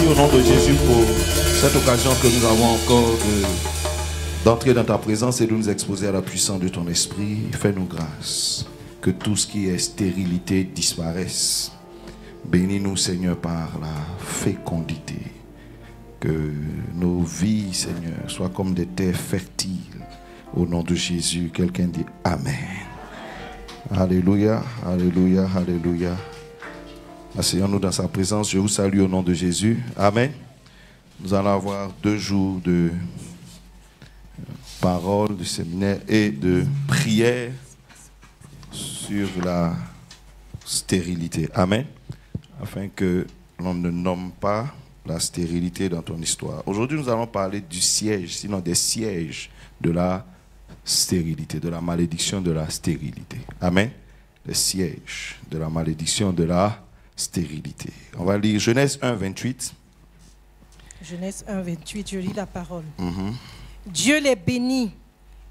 au nom de Jésus pour cette occasion que nous avons encore d'entrer dans ta présence et de nous exposer à la puissance de ton esprit. Fais-nous grâce. Que tout ce qui est stérilité disparaisse. Bénis-nous, Seigneur, par la fécondité. Que nos vies, Seigneur, soient comme des terres fertiles. Au nom de Jésus, quelqu'un dit Amen. Alléluia, alléluia, alléluia. Asseyons-nous dans sa présence. Je vous salue au nom de Jésus. Amen. Nous allons avoir 2 jours de parole, de séminaire et de prière sur la stérilité. Amen. Afin que l'on ne nomme pas la stérilité dans ton histoire. Aujourd'hui, nous allons parler du siège, sinon des sièges de la stérilité, de la malédiction de la stérilité. Amen. Les sièges de la malédiction de la stérilité. On va lire Genèse 1, 28. Genèse 1, 28, je lis la parole. Dieu les bénit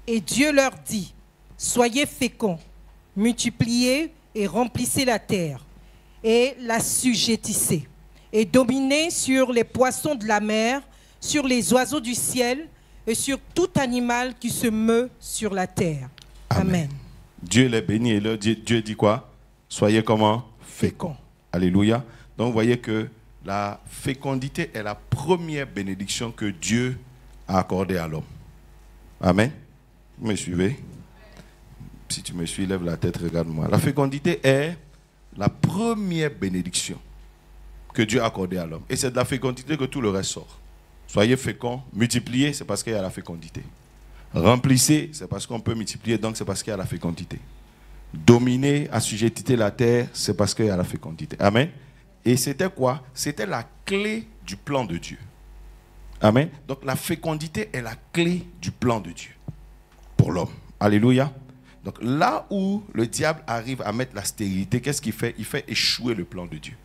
et Dieu leur dit, soyez féconds, multipliez et remplissez la terre et l'assujettissez et dominez sur les poissons de la mer, sur les oiseaux du ciel et sur tout animal qui se meut sur la terre. Amen. Dieu les bénit et leur dit, Dieu dit quoi? Soyez comment? Féconds. Alléluia. Donc vous voyez que la fécondité est la première bénédiction que Dieu a accordée à l'homme. Amen. Vous me suivez? Si tu me suis, lève la tête, regarde-moi. La fécondité est la première bénédiction que Dieu a accordée à l'homme. Et c'est de la fécondité que tout le reste sort. Soyez féconds, multipliez, c'est parce qu'il y a la fécondité. Remplissez, c'est parce qu'on peut multiplier, donc c'est parce qu'il y a la fécondité. Dominer, assujettir la terre, c'est parce qu'il y a la fécondité. Amen. Et c'était quoi? C'était la clé du plan de Dieu. Amen. Donc la fécondité est la clé du plan de Dieu pour l'homme. Alléluia. Donc là où le diable arrive à mettre la stérilité, qu'est-ce qu'il fait? Il fait échouer le plan de Dieu.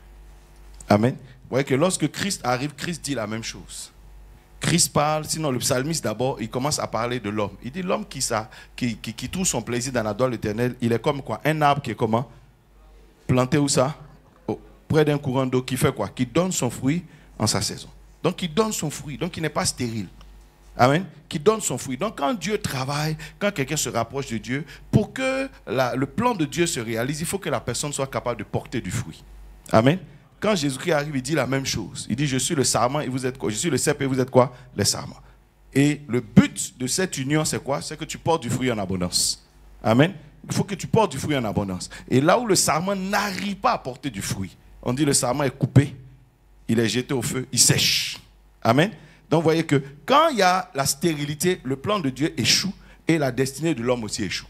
Amen. Vous voyez que lorsque Christ arrive, Christ dit la même chose. Christ parle, sinon le psalmiste d'abord, il commence à parler de l'homme. Il dit l'homme qui trouve son plaisir dans la gloire éternelle, il est comme quoi? Un arbre qui est comment? Planté où ça? Près d'un courant d'eau qui fait quoi? Qui donne son fruit en sa saison. Donc il donne son fruit, donc il n'est pas stérile. Amen. Qui donne son fruit. Donc quand Dieu travaille, quand quelqu'un se rapproche de Dieu, pour que le plan de Dieu se réalise, il faut que la personne soit capable de porter du fruit. Amen. Quand Jésus-Christ arrive, il dit la même chose. Il dit, je suis le sarment et vous êtes quoi? Je suis le cep et vous êtes quoi? Les sarments. Et le but de cette union, c'est quoi? C'est que tu portes du fruit en abondance. Amen. Il faut que tu portes du fruit en abondance. Et là où le sarment n'arrive pas à porter du fruit, on dit le sarment est coupé, il est jeté au feu, il sèche. Amen. Donc vous voyez que quand il y a la stérilité, le plan de Dieu échoue et la destinée de l'homme aussi échoue.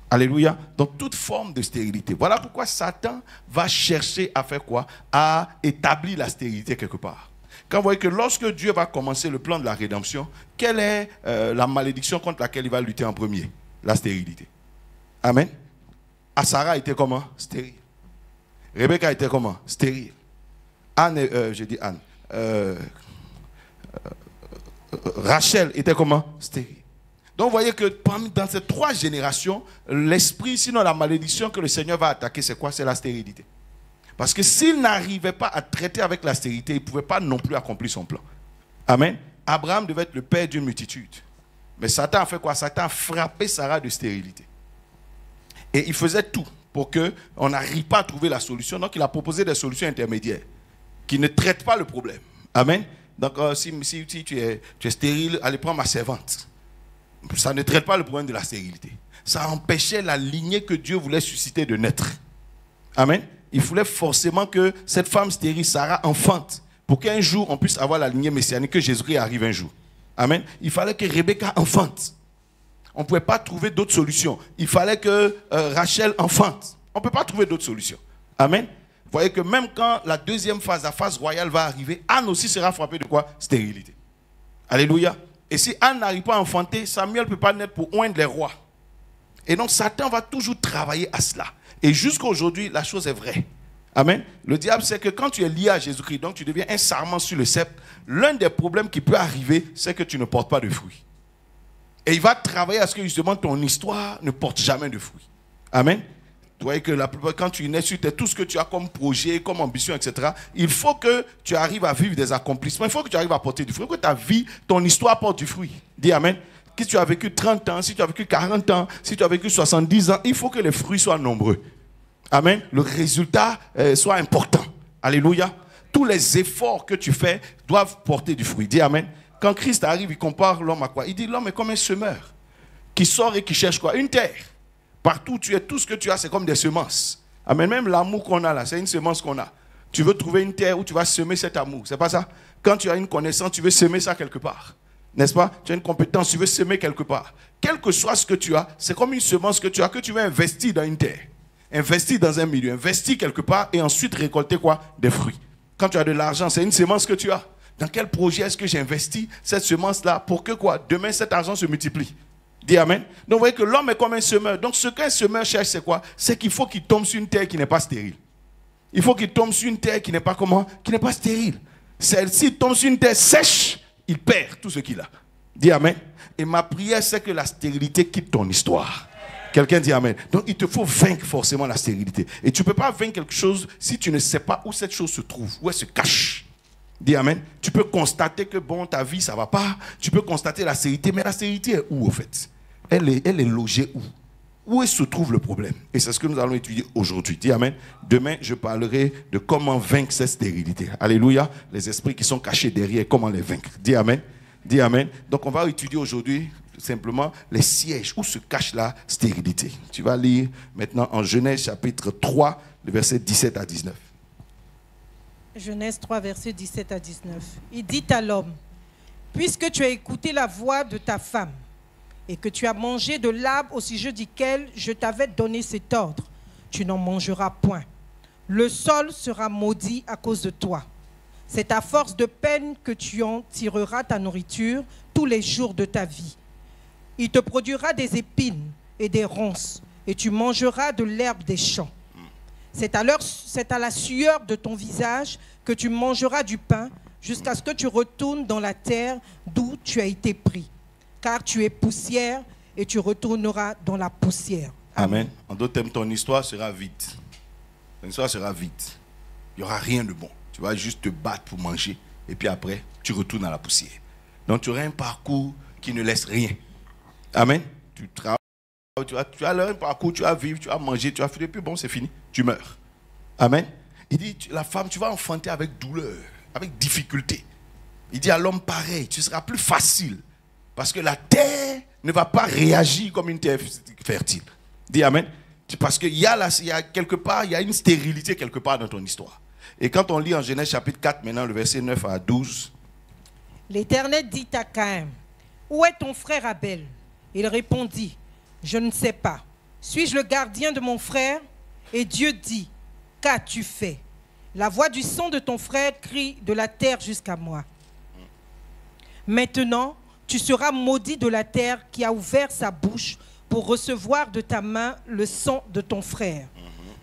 Alléluia. Donc toute forme de stérilité. Voilà pourquoi Satan va chercher à faire quoi? À établir la stérilité quelque part. Quand vous voyez que lorsque Dieu va commencer le plan de la rédemption, quelle est la malédiction contre laquelle il va lutter en premier? La stérilité. Amen. Sarah était comment? Stérile. Rebecca était comment? Stérile. Rachel était comment? Stérile. Donc vous voyez que dans ces 3 générations, l'esprit, sinon la malédiction que le Seigneur va attaquer, c'est quoi? C'est la stérilité. Parce que s'il n'arrivait pas à traiter avec la stérilité, il ne pouvait pas non plus accomplir son plan. Amen. Abraham devait être le père d'une multitude. Mais Satan a fait quoi? Satan a frappé Sarah de stérilité. Et il faisait tout pour qu'on n'arrive pas à trouver la solution. Donc il a proposé des solutions intermédiaires qui ne traitent pas le problème. Amen. Donc si tu es stérile, allez prendre ma servante. Ça ne traite pas le problème de la stérilité. Ça empêchait la lignée que Dieu voulait susciter de naître. Amen. Il voulait forcément que cette femme stérile, Sarah, enfante, pour qu'un jour on puisse avoir la lignée messianique, que Jésus-Christ arrive un jour. Amen. Il fallait que Rebecca enfante. On ne pouvait pas trouver d'autres solutions. Il fallait que Rachel enfante. On ne peut pas trouver d'autres solutions. Amen. Vous voyez que même quand la deuxième phase, la phase royale va arriver, Anne aussi sera frappée de quoi? Stérilité. Alléluia. Et si Anne n'arrive pas à enfanter, Samuel ne peut pas naître pour oindre les rois. Et donc Satan va toujours travailler à cela. Et jusqu'à aujourd'hui, la chose est vraie. Amen. Le diable sait que quand tu es lié à Jésus-Christ, donc tu deviens un sarment sur le sceptre, l'un des problèmes qui peut arriver, c'est que tu ne portes pas de fruits. Et il va travailler à ce que justement ton histoire ne porte jamais de fruits. Amen. voyez que la plupart, quand tu nais sur terre, tout ce que tu as comme projet, comme ambition, etc., il faut que tu arrives à vivre des accomplissements. Il faut que tu arrives à porter du fruit. Il faut que ta vie, ton histoire porte du fruit. Dis Amen. Si tu as vécu 30 ans, si tu as vécu 40 ans, si tu as vécu 70 ans, il faut que les fruits soient nombreux. Amen. Le résultat soit important. Alléluia. Tous les efforts que tu fais doivent porter du fruit. Dis Amen. Quand Christ arrive, il compare l'homme à quoi? Il dit l'homme est comme un semeur qui sort et qui cherche quoi? Une terre. Partout où tu es, tout ce que tu as, c'est comme des semences. Amen. Même l'amour qu'on a là, c'est une semence qu'on a. Tu veux trouver une terre où tu vas semer cet amour. C'est pas ça? Quand tu as une connaissance, tu veux semer ça quelque part. N'est-ce pas? Tu as une compétence, tu veux semer quelque part. Quel que soit ce que tu as, c'est comme une semence que tu as, que tu veux investir dans une terre. Investir dans un milieu, investir quelque part et ensuite récolter quoi? Des fruits. Quand tu as de l'argent, c'est une semence que tu as. Dans quel projet est-ce que j'investis cette semence-là pour que quoi? Demain, cet argent se multiplie. Dis Amen. Donc vous voyez que l'homme est comme un semeur. Donc ce qu'un semeur cherche, c'est quoi? C'est qu'il faut qu'il tombe sur une terre qui n'est pas stérile. Il faut qu'il tombe sur une terre qui n'est pas comment? Qui n'est pas stérile. S'il tombe sur une terre sèche, il perd tout ce qu'il a. Dis Amen. Et ma prière, c'est que la stérilité quitte ton histoire. Quelqu'un dit Amen. Donc il te faut vaincre forcément la stérilité. Et tu ne peux pas vaincre quelque chose si tu ne sais pas où cette chose se trouve, où elle se cache. Dis Amen. Tu peux constater que bon, ta vie, ça ne va pas. Tu peux constater la stérilité, mais la stérilité est où au fait? Elle est logée où? Où se trouve le problème? Et c'est ce que nous allons étudier aujourd'hui. Dis Amen. Demain, je parlerai de comment vaincre cette stérilité. Alléluia. Les esprits qui sont cachés derrière, comment les vaincre. Dis Amen. Dis Amen. Donc on va étudier aujourd'hui simplement les sièges où se cache la stérilité. Tu vas lire maintenant en Genèse chapitre 3, le verset 17 à 19. Genèse 3, verset 17 à 19. Il dit à l'homme, puisque tu as écouté la voix de ta femme, et que tu as mangé de l'arbre au sujet duquel je t'avais donné cet ordre, tu n'en mangeras point. Le sol sera maudit à cause de toi. C'est à force de peine que tu en tireras ta nourriture tous les jours de ta vie. Il te produira des épines et des ronces, et tu mangeras de l'herbe des champs. C'est à la sueur de ton visage que tu mangeras du pain, jusqu'à ce que tu retournes dans la terre d'où tu as été pris. Car tu es poussière et tu retourneras dans la poussière. Amen. En d'autres termes, ton histoire sera vide. Ton histoire sera vide. Il n'y aura rien de bon. Tu vas juste te battre pour manger. Et puis après, tu retournes à la poussière. Donc tu auras un parcours qui ne laisse rien. Amen. Tu travailles, tu as un parcours, tu vas vivre, tu vas manger, tu vas finir. Et puis bon, c'est fini. Tu meurs. Amen. Il dit, la femme, tu vas enfanter avec douleur, avec difficulté. Il dit à l'homme pareil, tu seras plus facile. Parce que la terre ne va pas réagir comme une terre fertile. Dis Amen. Parce qu'il y a quelque part, il y a une stérilité quelque part dans ton histoire. Et quand on lit en Genèse chapitre 4, maintenant le verset 9 à 12. L'Éternel dit à Caïn, où est ton frère Abel? Il répondit, je ne sais pas. Suis-je le gardien de mon frère? Et Dieu dit, qu'as-tu fait? La voix du son de ton frère crie de la terre jusqu'à moi. Maintenant, tu seras maudit de la terre qui a ouvert sa bouche pour recevoir de ta main le sang de ton frère.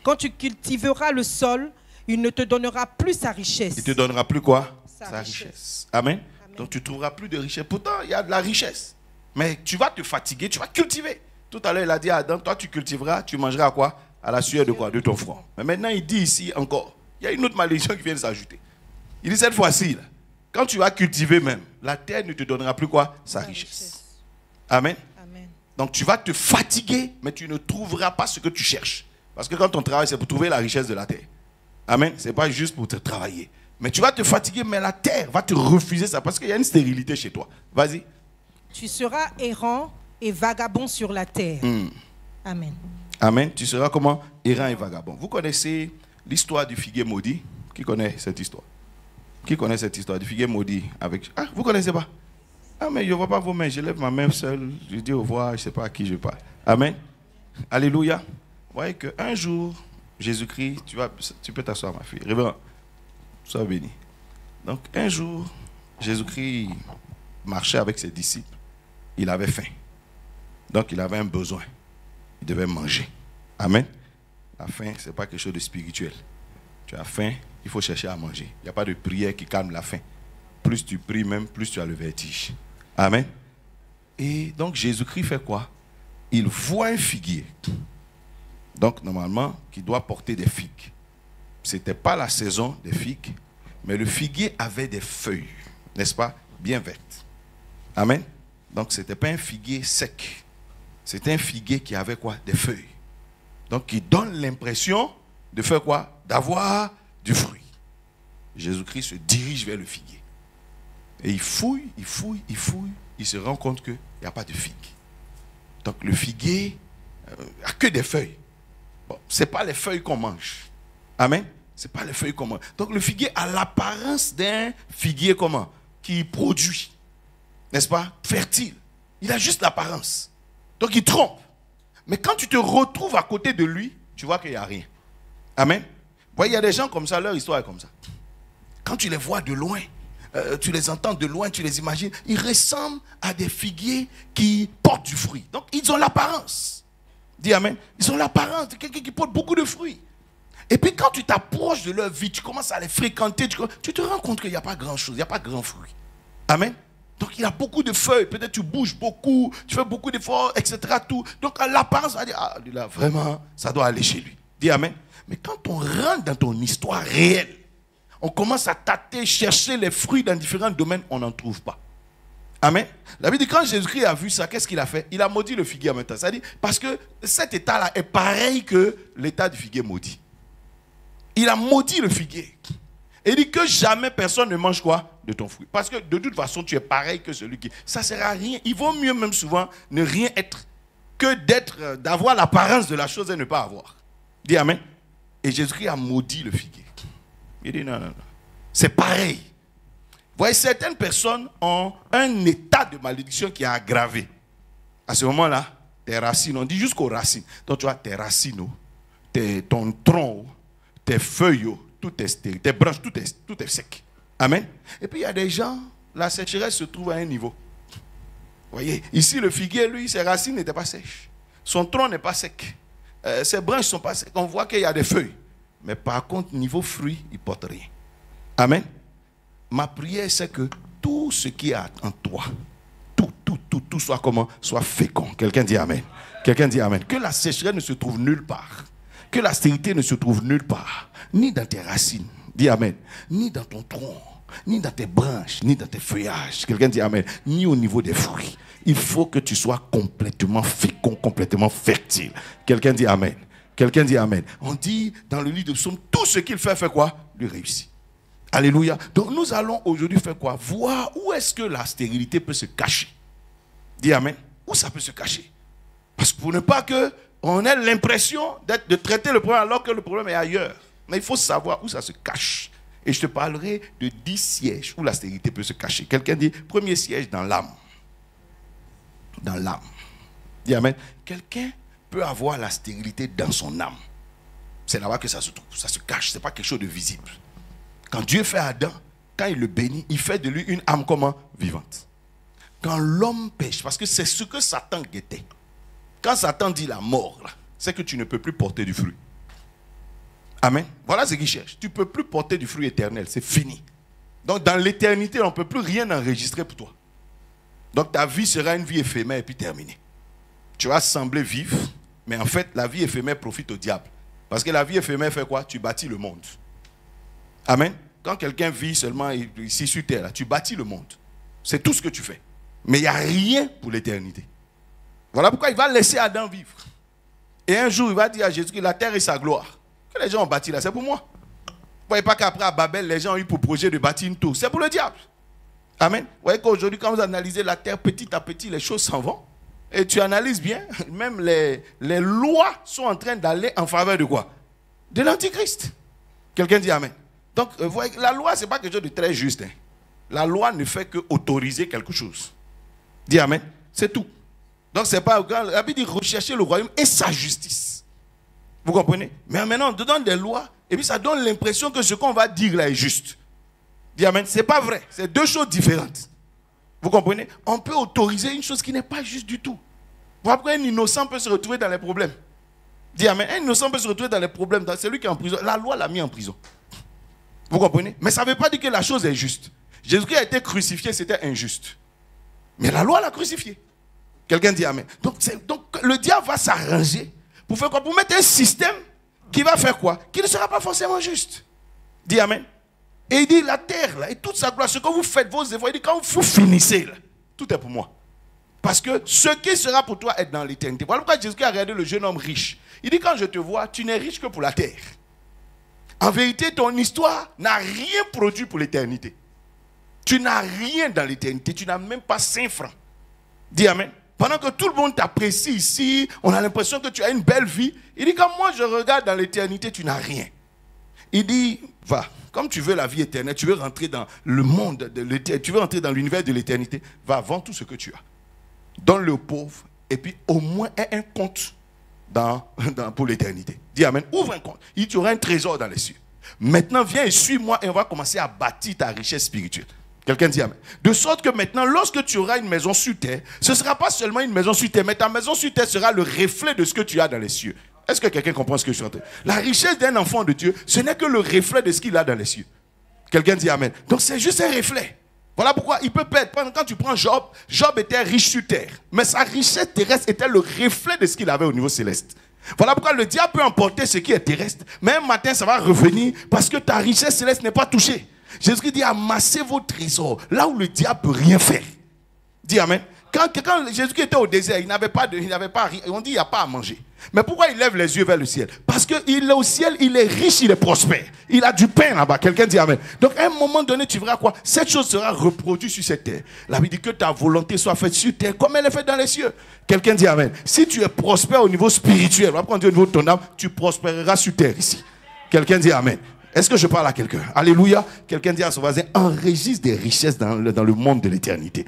Quand tu cultiveras le sol, il ne te donnera plus sa richesse. Il te donnera plus quoi? Sa richesse. Amen. Donc tu ne trouveras plus de richesse. Pourtant, il y a de la richesse. Mais tu vas te fatiguer, tu vas cultiver. Tout à l'heure, il a dit à Adam, toi tu cultiveras, tu mangeras à quoi? À la sueur de quoi? De ton front. Mais maintenant, il dit ici encore, il y a une autre malédiction qui vient de s'ajouter. Il dit cette fois-ci, quand tu vas cultiver même, la terre ne te donnera plus quoi? Sa richesse. Amen. Amen. Donc tu vas te fatiguer, mais tu ne trouveras pas ce que tu cherches. Parce que quand on travaille, c'est pour trouver la richesse de la terre. Amen. Ce n'est pas juste pour te travailler. Mais tu vas te fatiguer, mais la terre va te refuser ça parce qu'il y a une stérilité chez toi. Vas-y. Tu seras errant et vagabond sur la terre. Amen. Amen. Tu seras comment? Errant et vagabond. Vous connaissez l'histoire du figuier maudit? Qui connaît cette histoire? Qui connaît cette histoire du figuier maudit avec... Ah, vous ne connaissez pas? Ah, mais je ne vois pas vos mains. Je lève ma main seule. Je dis au revoir. Je ne sais pas à qui je parle. Amen. Alléluia. Vous voyez qu'un jour, Jésus-Christ, tu peux t'asseoir, ma fille. Révérend, sois béni. Donc, un jour, Jésus-Christ marchait avec ses disciples. Il avait faim. Donc, il avait un besoin. Il devait manger. Amen. La faim, ce n'est pas quelque chose de spirituel. Tu as faim, il faut chercher à manger. Il n'y a pas de prière qui calme la faim. Plus tu pries même, plus tu as le vertige. Amen. Et donc, Jésus-Christ fait quoi? Il voit un figuier. Donc, normalement, qui doit porter des figues. Ce n'était pas la saison des figues, mais le figuier avait des feuilles, n'est-ce pas, bien vertes. Amen. Donc, ce n'était pas un figuier sec. C'était un figuier qui avait quoi? Des feuilles. Donc, qui donne l'impression de faire quoi? D'avoir du fruit. Jésus-Christ se dirige vers le figuier. Et il fouille, il se rend compte qu'il n'y a pas de figue. Donc, le figuier n'a que des feuilles. Bon, ce n'est pas les feuilles qu'on mange. Amen. Ce n'est pas les feuilles qu'on mange. Donc, le figuier a l'apparence d'un figuier comment? Qui produit. N'est-ce pas? Fertile. Il a juste l'apparence. Donc, il trompe. Mais quand tu te retrouves à côté de lui, tu vois qu'il n'y a rien. Amen. Vous voyez, il y a des gens comme ça, leur histoire est comme ça. Quand tu les vois de loin, tu les entends de loin, tu les imagines, ils ressemblent à des figuiers qui portent du fruit. Donc, ils ont l'apparence. Dis amen. Ils ont l'apparence de quelqu'un qui porte beaucoup de fruits. Et puis, quand tu t'approches de leur vie, tu commences à les fréquenter, tu te rends compte qu'il n'y a pas grand-chose, il n'y a pas grand fruit. Amen. Donc, il y a beaucoup de feuilles. Peut-être tu bouges beaucoup, tu fais beaucoup d'efforts, etc. Tout. Donc, l'apparence va dire, ah, lui là, vraiment, ça doit aller chez lui. Dis amen. Mais quand on rentre dans ton histoire réelle, on commence à tâter, chercher les fruits dans différents domaines, on n'en trouve pas. Amen. La Bible dit, quand Jésus-Christ a vu ça, qu'est-ce qu'il a fait? Il a maudit le figuier en même temps. C'est-à-dire, parce que cet état-là est pareil que l'état du figuier maudit. Il a maudit le figuier. Et il dit que jamais personne ne mange quoi? De ton fruit. Parce que de toute façon, tu es pareil que celui qui... Ça ne sert à rien. Il vaut mieux même souvent ne rien être que d'avoir l'apparence de la chose et ne pas avoir. Dis amen. Et Jésus-Christ a maudit le figuier. Il dit non. C'est pareil. Vous voyez, certaines personnes ont un état de malédiction qui est aggravé. À ce moment-là, tes racines, on dit jusqu'aux racines. Donc tu vois, tes racines, ton tronc, tes feuilles, tout est stérile, tes branches, tout est sec. Amen. Et puis il y a des gens, la sécheresse se trouve à un niveau. Vous voyez, ici le figuier, lui, ses racines n'étaient pas sèches. Son tronc n'est pas sec. Ses branches ne sont pas secs. On voit qu'il y a des feuilles. Mais par contre, niveau fruit, il ne porte rien. Amen. Ma prière, c'est que tout ce qui est en toi, tout soit comment? Soit fécond. Quelqu'un dit amen. Quelqu'un dit amen. Que la sécheresse ne se trouve nulle part. Que la stérilité ne se trouve nulle part. Ni dans tes racines. Dis amen. Ni dans ton tronc. Ni dans tes branches. Ni dans tes feuillages. Quelqu'un dit amen. Ni au niveau des fruits. Il faut que tu sois complètement fécond, complètement fertile. Quelqu'un dit amen. Quelqu'un dit amen. On dit dans le livre de Psaume, tout ce qu'il fait quoi? Lui réussit. Alléluia. Donc nous allons aujourd'hui faire quoi? Voir où est-ce que la stérilité peut se cacher. Dis amen. Où ça peut se cacher? Parce que pour ne pas qu'on ait l'impression de traiter le problème alors que le problème est ailleurs. Mais il faut savoir où ça se cache. Et je te parlerai de 10 sièges où la stérilité peut se cacher. Quelqu'un dit, premier siège dans l'âme. Dans l'âme. Dis amen. Quelqu'un peut avoir la stérilité dans son âme. C'est là-bas que ça se trouve, ça se cache, ce n'est pas quelque chose de visible. Quand Dieu fait Adam, quand il le bénit, il fait de lui une âme comment? Vivante. Quand l'homme pêche, parce que c'est ce que Satan guettait. Quand Satan dit la mort, c'est que tu ne peux plus porter du fruit. Amen. Voilà ce qu'il cherche. Tu ne peux plus porter du fruit éternel, c'est fini. Donc dans l'éternité, on ne peut plus rien enregistrer pour toi. Donc ta vie sera une vie éphémère et puis terminée. Tu vas sembler vivre, mais en fait, la vie éphémère profite au diable. Parce que la vie éphémère fait quoi? Tu bâtis le monde. Amen. Quand quelqu'un vit seulement ici sur terre, là, tu bâtis le monde. C'est tout ce que tu fais. Mais il n'y a rien pour l'éternité. Voilà pourquoi il va laisser Adam vivre. Et un jour, il va dire à Jésus que la terre est sa gloire. Que les gens ont bâti là, c'est pour moi. Vous ne voyez pas qu'après à Babel, les gens ont eu pour projet de bâtir une tour. C'est pour le diable. Amen. Vous voyez qu'aujourd'hui, quand vous analysez la terre petit à petit, les choses s'en vont. Et tu analyses bien, même les lois sont en train d'aller en faveur de quoi? De l'antichrist. Quelqu'un dit amen. Donc, vous voyez, la loi, ce n'est pas quelque chose de très juste. Hein. La loi ne fait qu'autoriser quelque chose. Dis amen. C'est tout. Donc, c'est pas... La Bible dit rechercher le royaume et sa justice. Vous comprenez? Mais maintenant, on te donne des lois et puis ça donne l'impression que ce qu'on va dire là est juste. Dis amen. Ce n'est pas vrai. C'est deux choses différentes. Vous comprenez? On peut autoriser une chose qui n'est pas juste du tout. Vous voyez, un innocent peut se retrouver dans les problèmes. Dis amen. Un innocent peut se retrouver dans les problèmes. C'est lui qui est en prison. La loi l'a mis en prison. Vous comprenez? Mais ça ne veut pas dire que la chose est juste. Jésus-Christ a été crucifié, c'était injuste. Mais la loi l'a crucifié. Quelqu'un dit amen. Donc le diable va s'arranger Pour faire quoi? Pour mettre un système qui va faire quoi? Qui ne sera pas forcément juste. Dis Amen. Et il dit la terre là, et toute sa gloire, ce que vous faites, vos efforts, il dit quand vous finissez là, tout est pour moi. Parce que ce qui sera pour toi est dans l'éternité. Voilà pourquoi Jésus a regardé le jeune homme riche. Il dit quand je te vois, tu n'es riche que pour la terre. En vérité, ton histoire n'a rien produit pour l'éternité. Tu n'as rien dans l'éternité, tu n'as même pas 5 francs. Dis Amen. Pendant que tout le monde t'apprécie ici, on a l'impression que tu as une belle vie. Il dit, comme moi je regarde dans l'éternité, tu n'as rien. Il dit, va, comme tu veux la vie éternelle, tu veux rentrer dans le monde de l'éternité, tu veux rentrer dans l'univers de l'éternité, va, vends tout ce que tu as. Donne-le aux pauvres, et puis au moins aie un compte pour l'éternité. Dis Amen, ouvre un compte. Il y aura un trésor dans les cieux. Maintenant, viens et suis-moi et on va commencer à bâtir ta richesse spirituelle. Quelqu'un dit Amen. De sorte que maintenant, lorsque tu auras une maison sur terre, ce ne sera pas seulement une maison sur terre, mais ta maison sur terre sera le reflet de ce que tu as dans les cieux. Est-ce que quelqu'un comprend ce que je suis en train de dire? La richesse d'un enfant de Dieu, ce n'est que le reflet de ce qu'il a dans les cieux. Quelqu'un dit Amen. Donc c'est juste un reflet. Voilà pourquoi il peut perdre. Quand tu prends Job, Job était riche sur terre. Mais sa richesse terrestre était le reflet de ce qu'il avait au niveau céleste. Voilà pourquoi le diable peut emporter ce qui est terrestre. Mais un matin, ça va revenir parce que ta richesse céleste n'est pas touchée. Jésus dit amassez vos trésors là où le diable ne peut rien faire. Dis Amen. Quand Jésus était au désert, il n'avait pas rien. On dit il n'y a pas à manger. Mais pourquoi il lève les yeux vers le ciel? Parce qu'il est au ciel, il est riche, il est prospère. Il a du pain là-bas. Quelqu'un dit Amen. Donc à un moment donné, tu verras quoi? Cette chose sera reproduite sur cette terre. La Bible dit que ta volonté soit faite sur terre comme elle est faite dans les cieux. Quelqu'un dit Amen. Si tu es prospère au niveau spirituel, on va prendre au niveau de ton âme, tu prospéreras sur terre ici. Quelqu'un dit Amen. Est-ce que je parle à quelqu'un? Alléluia. Quelqu'un dit à son voisin, enregistre des richesses dans le monde de l'éternité.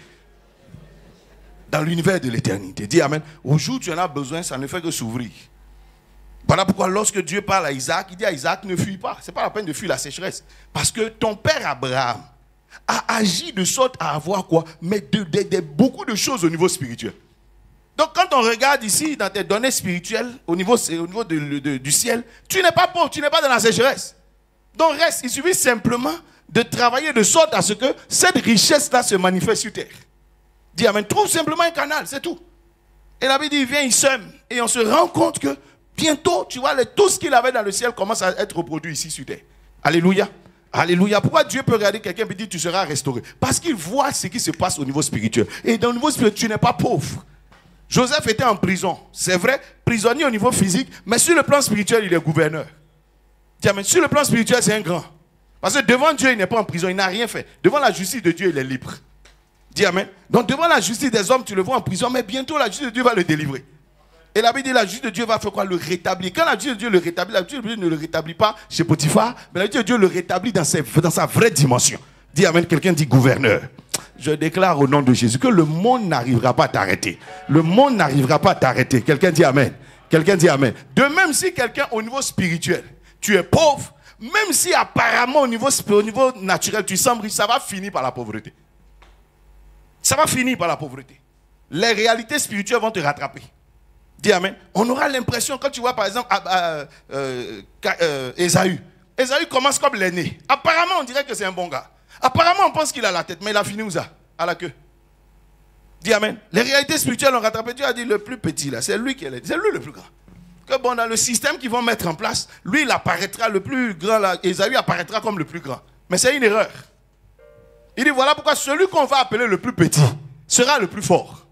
Dans l'univers de l'éternité. Dis Amen. Au jour où tu en as besoin, ça ne fait que s'ouvrir. Voilà pourquoi lorsque Dieu parle à Isaac, il dit à Isaac, ne fuis pas. Ce n'est pas la peine de fuir la sécheresse. Parce que ton père Abraham a agi de sorte à avoir quoi? Mais beaucoup de choses au niveau spirituel. Donc quand on regarde ici dans tes données spirituelles, au niveau du ciel, tu n'es pas pauvre, tu n'es pas dans la sécheresse. Donc reste, il suffit simplement de travailler de sorte à ce que cette richesse-là se manifeste sur terre. Dis Amen. Trouve simplement un canal, c'est tout. Et la Bible dit, il vient, il sème. Et on se rend compte que bientôt, tu vois, tout ce qu'il avait dans le ciel commence à être reproduit ici sur terre. Alléluia. Alléluia. Pourquoi Dieu peut regarder quelqu'un et dire, tu seras restauré? Parce qu'il voit ce qui se passe au niveau spirituel. Et dans le niveau spirituel, tu n'es pas pauvre. Joseph était en prison. C'est vrai, prisonnier au niveau physique, mais sur le plan spirituel, il est gouverneur. Dis Amen. Sur le plan spirituel, c'est un grand. Parce que devant Dieu, il n'est pas en prison, il n'a rien fait. Devant la justice de Dieu, il est libre. Dis Amen. Donc devant la justice des hommes, tu le vois en prison, mais bientôt la justice de Dieu va le délivrer. Et la Bible dit, la justice de Dieu va faire quoi? Le rétablir. Quand la justice de Dieu le rétablit, la justice de Dieu ne le rétablit pas chez Potiphar, mais la justice de Dieu le rétablit dans sa vraie dimension. Dis Amen. Quelqu'un dit gouverneur. Je déclare au nom de Jésus que le monde n'arrivera pas à t'arrêter. Le monde n'arrivera pas à t'arrêter. Quelqu'un dit Amen. Quelqu'un dit Amen. De même si quelqu'un au niveau spirituel, tu es pauvre, même si apparemment au niveau naturel, tu sembles riche, ça va finir par la pauvreté. Ça va finir par la pauvreté. Les réalités spirituelles vont te rattraper. Dis Amen. On aura l'impression, quand tu vois par exemple Ésaü. Ésaü commence comme l'aîné. Apparemment, on dirait que c'est un bon gars. Apparemment, on pense qu'il a la tête, mais il a fini où ça? À la queue. Dis Amen. Les réalités spirituelles l'ont rattrapé. Dieu a dit le plus petit là, c'est lui qui est là. C'est lui le plus grand. Que bon, dans le système qu'ils vont mettre en place, lui il apparaîtra le plus grand là. Ésaü apparaîtra comme le plus grand. Mais c'est une erreur. Il dit voilà pourquoi celui qu'on va appeler le plus petit sera le plus fort.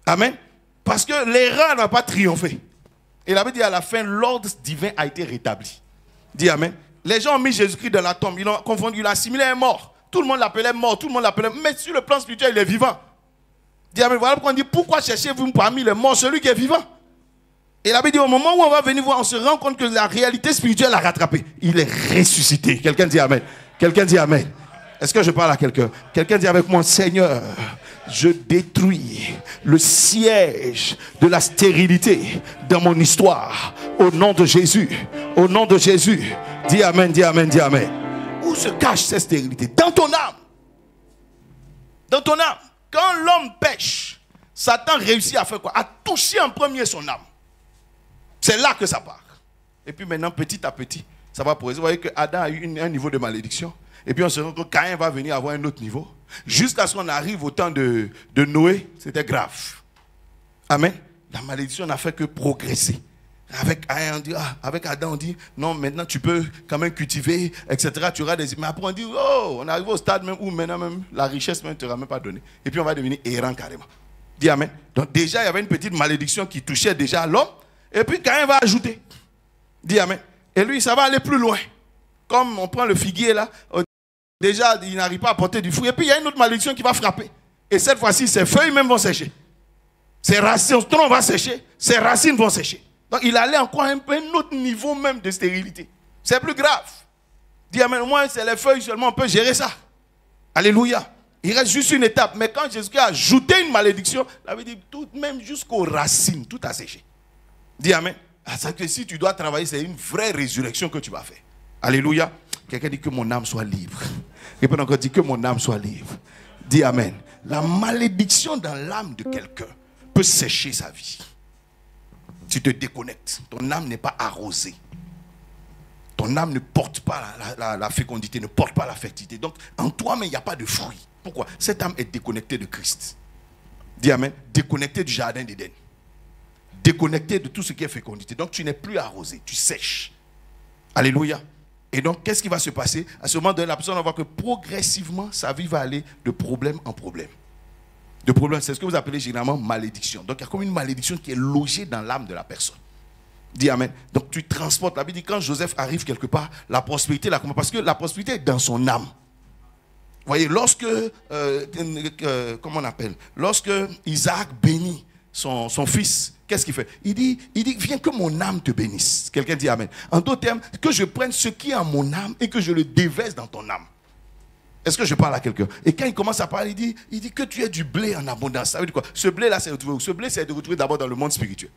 Amen. Parce que l'erreur n'a pas triomphé. Et la Bible dit à la fin, l'ordre divin a été rétabli. Dis Amen. Les gens ont mis Jésus-Christ dans la tombe. Ils l'ont confondu, ils l'ont assimilé à un mort. Tout le monde l'appelait mort, tout le monde l'appelait. Mais sur le plan spirituel, il est vivant. Dis Amen. Voilà pourquoi on dit pourquoi cherchez-vous parmi les morts celui qui est vivant? Et la Bible dit au moment où on va venir voir, on se rend compte que la réalité spirituelle l'a rattrapé. Il est ressuscité. Quelqu'un dit Amen. Quelqu'un dit Amen. Est-ce que je parle à quelqu'un? Quelqu'un dit avec moi, Seigneur, je détruis le siège de la stérilité dans mon histoire. Au nom de Jésus. Au nom de Jésus. Dis Amen, dis Amen, dis Amen. Où se cache cette stérilité? Dans ton âme. Dans ton âme. Quand l'homme pêche, Satan réussit à faire quoi? À toucher en premier son âme. C'est là que ça part. Et puis maintenant, petit à petit, ça va progresser. Vous voyez que Adam a eu un niveau de malédiction. Et puis on se rend compte que Caïn va venir avoir un autre niveau. Jusqu'à ce qu'on arrive au temps de Noé, c'était grave. Amen. La malédiction n'a fait que progresser. Avec Adam, on dit, non, maintenant tu peux quand même cultiver, etc. Tu auras des... Mais après on dit, oh, on arrive au stade même où maintenant même la richesse ne te sera même pas donnée. Et puis on va devenir errant carrément. Dis amen. Donc déjà, il y avait une petite malédiction qui touchait déjà l'homme. Et puis Caïn va ajouter. Dis amen. Et lui, ça va aller plus loin. Comme on prend le figuier là, déjà, il n'arrive pas à porter du fruit. Et puis il y a une autre malédiction qui va frapper. Et cette fois-ci, ses feuilles même vont sécher. Ses racines, son tronc va sécher. Ses racines vont sécher. Donc il allait encore un autre niveau même de stérilité. C'est plus grave. Dis amen. Moi, c'est les feuilles seulement, on peut gérer ça. Alléluia. Il reste juste une étape. Mais quand Jésus a ajouté une malédiction, il avait dit tout, même jusqu'aux racines, tout a séché. Dis amen. C'est que si tu dois travailler, c'est une vraie résurrection que tu vas faire. Alléluia. Quelqu'un dit que mon âme soit libre. Et puis encore dit que mon âme soit libre. Dis amen. La malédiction dans l'âme de quelqu'un peut sécher sa vie. Tu te déconnectes. Ton âme n'est pas arrosée. Ton âme ne porte pas la fécondité, ne porte pas la fertilité. Donc en toi, mais il n'y a pas de fruit. Pourquoi? Cette âme est déconnectée de Christ. Dis amen. Déconnectée du jardin d'Éden. Déconnectée de tout ce qui est fécondité. Donc tu n'es plus arrosé, tu sèches. Alléluia. Et donc qu'est-ce qui va se passer? À ce moment donné, la personne va voir que progressivement, sa vie va aller de problème en problème. De problème, c'est ce que vous appelez généralement malédiction. Donc il y a comme une malédiction qui est logée dans l'âme de la personne. Dis amen. Donc tu transportes. La Bible dit quand Joseph arrive quelque part, la prospérité, parce que la prospérité est dans son âme. Vous voyez, lorsque, comment on appelle? Lorsque Isaac bénit son fils, qu'est-ce qu'il fait? Il dit, viens que mon âme te bénisse. Quelqu'un dit amen. En d'autres termes, que je prenne ce qui est en mon âme et que je le déverse dans ton âme. Est-ce que je parle à quelqu'un? Et quand il commence à parler, il dit que tu aies du blé en abondance. Ça veut dire quoi? Ce blé-là, c'est retrouvé où? Ce blé, c'est de retrouver d'abord dans le monde spirituel.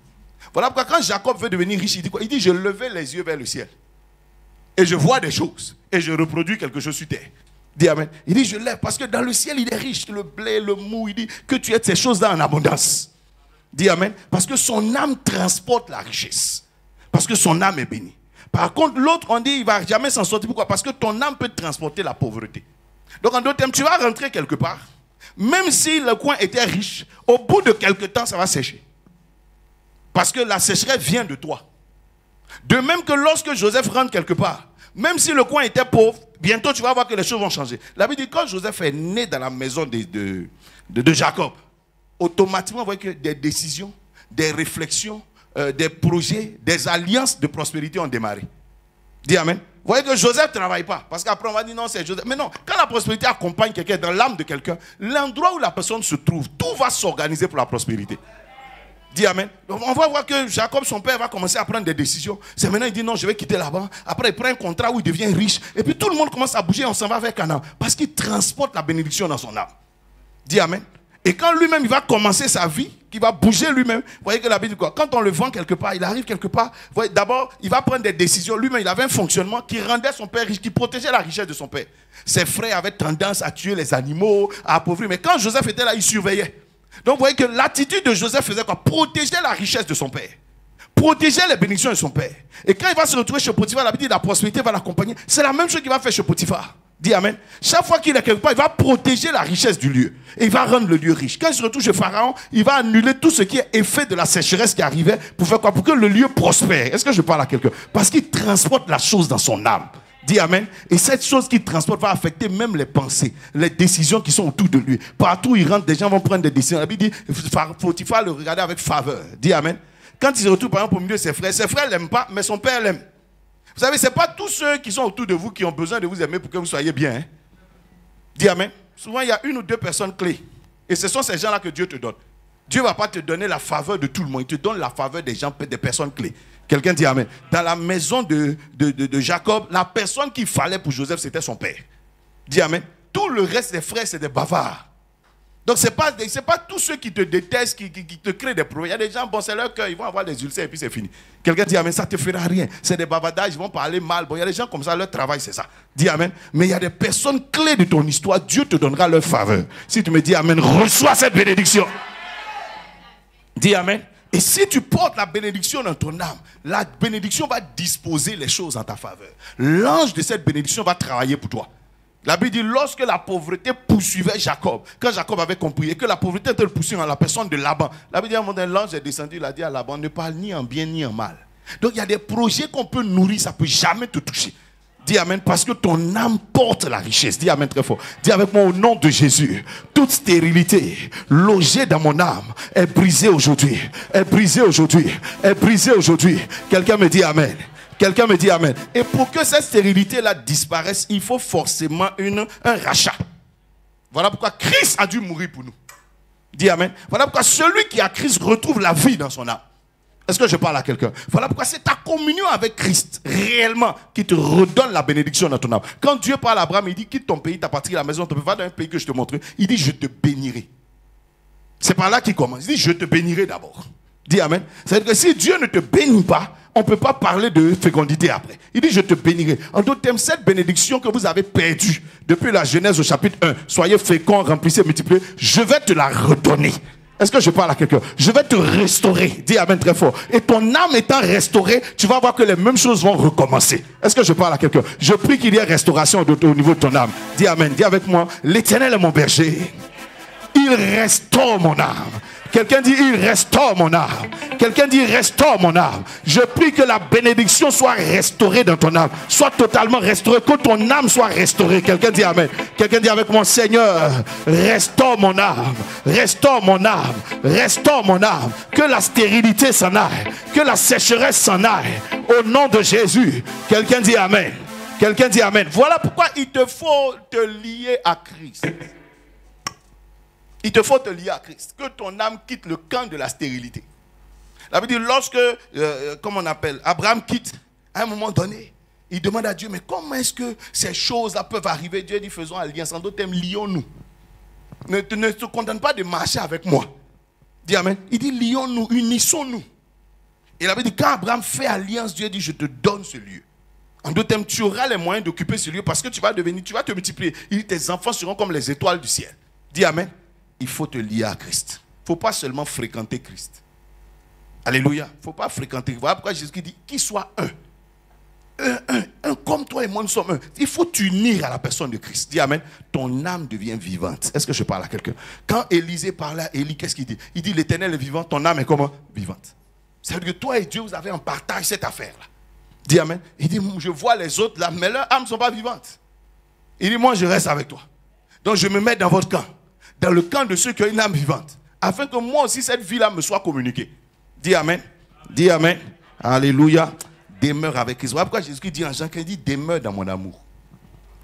Voilà pourquoi quand Jacob veut devenir riche, il dit quoi? Il dit, je levais les yeux vers le ciel. Et je vois des choses. Et je reproduis quelque chose sur terre. Dis amen. Il dit, je lève parce que dans le ciel, il est riche. Le blé, le mou, il dit que tu aies ces choses-là en abondance. Dis amen. Parce que son âme transporte la richesse. Parce que son âme est bénie. Par contre, l'autre, on dit, il ne va jamais s'en sortir. Pourquoi? Parce que ton âme peut transporter la pauvreté. Donc, en d'autres termes, tu vas rentrer quelque part. Même si le coin était riche, au bout de quelque temps, ça va sécher. Parce que la sécheresse vient de toi. De même que lorsque Joseph rentre quelque part, même si le coin était pauvre, bientôt tu vas voir que les choses vont changer. La Bible dit, quand Joseph est né dans la maison de Jacob, automatiquement, vous voyez que des décisions, des réflexions, des projets, des alliances de prospérité ont démarré. Dis amen. Vous voyez que Joseph ne travaille pas. Parce qu'après on va dire non, c'est Joseph. Mais non, quand la prospérité accompagne quelqu'un dans l'âme de quelqu'un, l'endroit où la personne se trouve, tout va s'organiser pour la prospérité. Dis amen. On va voir que Jacob, son père, va commencer à prendre des décisions. C'est maintenant, il dit non, je vais quitter là-bas. Après, il prend un contrat où il devient riche. Et puis tout le monde commence à bouger, on s'en va vers Canaan. Parce qu'il transporte la bénédiction dans son âme. Dis amen. Et quand lui-même, il va commencer sa vie, qu'il va bouger lui-même, vous voyez que la Bible dit quoi? Quand on le vend quelque part, il arrive quelque part, vous voyez, d'abord, il va prendre des décisions. Lui-même, il avait un fonctionnement qui rendait son père riche, qui protégeait la richesse de son père. Ses frères avaient tendance à tuer les animaux, à appauvrir. Mais quand Joseph était là, il surveillait. Donc vous voyez que l'attitude de Joseph faisait quoi? Protéger la richesse de son père. Protéger les bénédictions de son père. Et quand il va se retrouver chez Potiphar, la Bible dit la prospérité va l'accompagner. C'est la même chose qu'il va faire chez Potiphar. Dis amen. Chaque fois qu'il est quelque part, il va protéger la richesse du lieu. Et il va rendre le lieu riche. Quand il se retrouve chez Pharaon, il va annuler tout ce qui est effet de la sécheresse qui arrivait. Pour faire quoi? Pour que le lieu prospère. Est-ce que je parle à quelqu'un? Parce qu'il transporte la chose dans son âme. Dis amen. Et cette chose qu'il transporte va affecter même les pensées, les décisions qui sont autour de lui. Partout où il rentre, des gens vont prendre des décisions. La Bible dit, Potiphar le regardait avec faveur. Dis amen. Quand il se retrouve par exemple au milieu de ses frères ne l'aiment pas, mais son père l'aime. Vous savez, ce n'est pas tous ceux qui sont autour de vous qui ont besoin de vous aimer pour que vous soyez bien. Hein? Dis amen. Souvent, il y a une ou deux personnes clés. Et ce sont ces gens-là que Dieu te donne. Dieu ne va pas te donner la faveur de tout le monde. Il te donne la faveur des gens, des personnes clés. Quelqu'un dit amen. Dans la maison de Jacob, la personne qu'il fallait pour Joseph, c'était son père. Dis amen. Tout le reste des frères, c'est des bavards. Donc, ce n'est pas tous ceux qui te détestent, qui te créent des problèmes. Il y a des gens, bon, c'est leur cœur, ils vont avoir des ulcères et puis c'est fini. Quelqu'un dit amen, ça ne te fera rien. C'est des bavardages, ils vont parler mal. Bon, il y a des gens comme ça, leur travail, c'est ça. Dis amen. Mais il y a des personnes clés de ton histoire, Dieu te donnera leur faveur. Si tu me dis amen, reçois cette bénédiction. Dis amen. Et si tu portes la bénédiction dans ton âme, la bénédiction va disposer les choses en ta faveur. L'ange de cette bénédiction va travailler pour toi. La Bible dit, lorsque la pauvreté poursuivait Jacob, quand Jacob avait compris, et que la pauvreté était le poursuivant en la personne de Laban, la Bible dit, à un moment donné, l'ange est descendu, il a dit à Laban, ne parle ni en bien ni en mal. Donc il y a des projets qu'on peut nourrir, ça ne peut jamais te toucher. Dis amen, parce que ton âme porte la richesse. Dis amen très fort. Dis avec moi au nom de Jésus. Toute stérilité logée dans mon âme est brisée aujourd'hui. Est brisée aujourd'hui. Est brisée aujourd'hui. Quelqu'un me dit amen. Quelqu'un me dit amen. Et pour que cette stérilité-là disparaisse, il faut forcément un rachat. Voilà pourquoi Christ a dû mourir pour nous. Dis amen. Voilà pourquoi celui qui a Christ retrouve la vie dans son âme. Est-ce que je parle à quelqu'un? Voilà pourquoi c'est ta communion avec Christ réellement qui te redonne la bénédiction dans ton âme. Quand Dieu parle à Abraham, il dit quitte ton pays, ta patrie, la maison, tu peux va dans un pays que je te montrerai. Il dit je te bénirai. C'est par là qu'il commence. Il dit je te bénirai d'abord. Dis amen. C'est-à-dire que si Dieu ne te bénit pas, on ne peut pas parler de fécondité après. Il dit je te bénirai. En d'autres termes, cette bénédiction que vous avez perdue depuis la Genèse au chapitre 1, soyez féconds, remplissez, multipliez, je vais te la redonner. Est-ce que je parle à quelqu'un? Je vais te restaurer. Dis amen très fort. Et ton âme étant restaurée, tu vas voir que les mêmes choses vont recommencer. Est-ce que je parle à quelqu'un? Je prie qu'il y ait restauration au niveau de ton âme. Dis amen. Dis avec moi. L'Éternel est mon berger. Il restaure mon âme. Quelqu'un dit il restaure mon âme. Quelqu'un dit restaure mon âme. Je prie que la bénédiction soit restaurée dans ton âme. Soit totalement restaurée. Que ton âme soit restaurée. Quelqu'un dit amen. Quelqu'un dit avec moi Seigneur, restaure mon âme. Restaure mon âme. Restaure mon âme. Que la stérilité s'en aille. Que la sécheresse s'en aille. Au nom de Jésus. Quelqu'un dit amen. Quelqu'un dit amen. Voilà pourquoi il te faut te lier à Christ. Il te faut te lier à Christ. Que ton âme quitte le camp de la stérilité. La Bible dit, lorsque, comment on appelle, Abraham quitte, à un moment donné, il demande à Dieu, mais comment est-ce que ces choses-là peuvent arriver? Dieu dit, faisons alliance. En d'autres termes, lions-nous. Ne te contente pas de marcher avec moi. Dis amen. Il dit, lions-nous, unissons-nous. Et la Bible dit, quand Abraham fait alliance, Dieu dit, je te donne ce lieu. En d'autres termes, tu auras les moyens d'occuper ce lieu parce que tu vas te multiplier. Il dit, tes enfants seront comme les étoiles du ciel. Dis amen. Il faut te lier à Christ. Il ne faut pas seulement fréquenter Christ. Alléluia. Il ne faut pas fréquenter. Voilà pourquoi Jésus dit qu'il soit un. Un comme toi et moi nous sommes un. Il faut t'unir à la personne de Christ. Dis amen. Ton âme devient vivante. Est-ce que je parle à quelqu'un? Quand Élisée parlait à Élie, qu'est-ce qu'il dit? Il dit l'Éternel est vivant, ton âme est comment? Vivante. C'est-à-dire que toi et Dieu, vous avez en partage cette affaire-là. Dis amen. Il dit, je vois les autres là, mais leurs âmes ne sont pas vivantes. Il dit, moi je reste avec toi. Donc je me mets dans votre camp. Dans le camp de ceux qui ont une âme vivante, afin que moi aussi cette vie-là me soit communiquée. Dis amen. Dis amen. Alléluia. Demeure avec Christ. Voilà pourquoi Jésus dit en Jean 15, il dit demeure dans mon amour.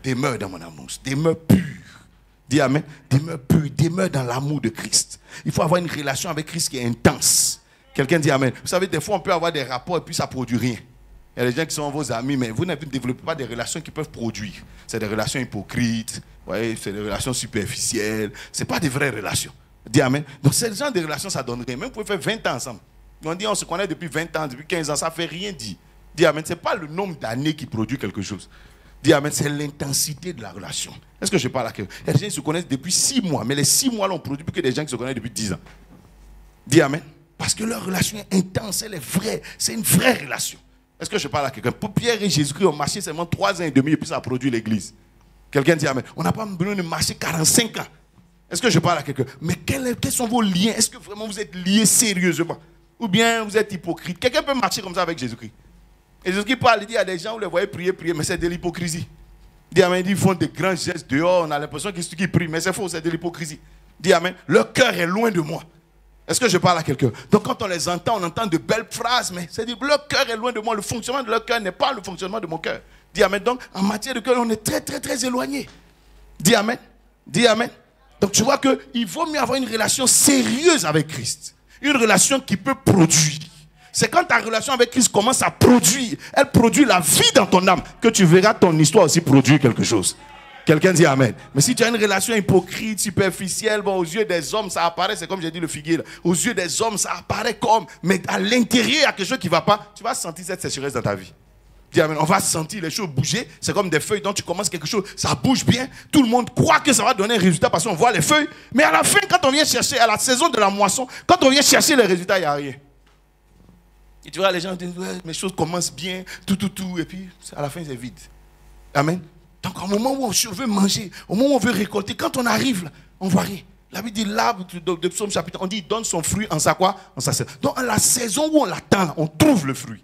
Demeure dans mon amour. Demeure pur. Dis amen. Demeure pur. Demeure dans l'amour de Christ. Il faut avoir une relation avec Christ qui est intense. Quelqu'un dit amen. Vous savez, des fois on peut avoir des rapports et puis ça ne produit rien. Il y a des gens qui sont vos amis, mais vous ne développez pas des relations qui peuvent produire. C'est des relations hypocrites. Ouais, c'est des relations superficielles. Ce n'est pas des vraies relations. Dis amen. Donc, ce genre de relations, ça donne rien. Même vous pouvez faire 20 ans ensemble. On dit on se connaît depuis 20 ans, depuis 15 ans, ça ne fait rien dire. Dis amen. Ce n'est pas le nombre d'années qui produit quelque chose. Dis amen. C'est l'intensité de la relation. Est-ce que je parle à quelqu'un? Il y a des gens qui se connaissent depuis 6 mois, mais les 6 mois, là, on produit plus que des gens qui se connaissent depuis 10 ans. Dis amen. Parce que leur relation est intense, elle est vraie. C'est une vraie relation. Est-ce que je parle à quelqu'un? Pour Pierre et Jésus-Christ ont marché seulement 3 ans et demi et puis ça a produit l'église. Quelqu'un dit amen. On n'a pas besoin de marcher 45 ans. Est-ce que je parle à quelqu'un? Mais quels sont vos liens? Est-ce que vraiment vous êtes liés sérieusement? Ou bien vous êtes hypocrite? Quelqu'un peut marcher comme ça avec Jésus-Christ? Et Jésus-Christ parle, il dit à des gens, vous les voyez prier, mais c'est de l'hypocrisie. Il dit amen, ils font des grands gestes dehors, on a l'impression qu'ils prient, mais c'est faux, c'est de l'hypocrisie. Il dit amen, leur cœur est loin de moi. Est-ce que je parle à quelqu'un? Donc quand on les entend, on entend de belles phrases, mais c'est dire leur cœur est loin de moi. Le fonctionnement de leur cœur n'est pas le fonctionnement de mon cœur. Dis amen. Donc en matière de cœur, on est très très très éloigné. Dis amen. Dis amen. Donc tu vois qu'il vaut mieux avoir une relation sérieuse avec Christ. Une relation qui peut produire. C'est quand ta relation avec Christ commence à produire, elle produit la vie dans ton âme, que tu verras ton histoire aussi produire quelque chose. Quelqu'un dit amen. Mais si tu as une relation hypocrite, superficielle, bon, aux yeux des hommes, ça apparaît, c'est comme j'ai dit le figuier là. Aux yeux des hommes, ça apparaît comme, mais à l'intérieur, il y a quelque chose qui ne va pas. Tu vas sentir cette sécheresse dans ta vie. Dis amen. On va sentir les choses bouger. C'est comme des feuilles dont tu commences quelque chose, ça bouge bien. Tout le monde croit que ça va donner un résultat parce qu'on voit les feuilles. Mais à la fin, quand on vient chercher, à la saison de la moisson, quand on vient chercher les résultats, il n'y a rien. Et tu vois, les gens disent, ouais, mes choses commencent bien, tout, et puis à la fin, c'est vide. Amen. Donc, au moment où on veut manger, au moment où on veut récolter, quand on arrive là, on voit rien. La Bible dit l'arbre de Psaume chapitre, on dit il donne son fruit en sa quoi? En sa saison. Donc, à la saison où on l'attend, on trouve le fruit.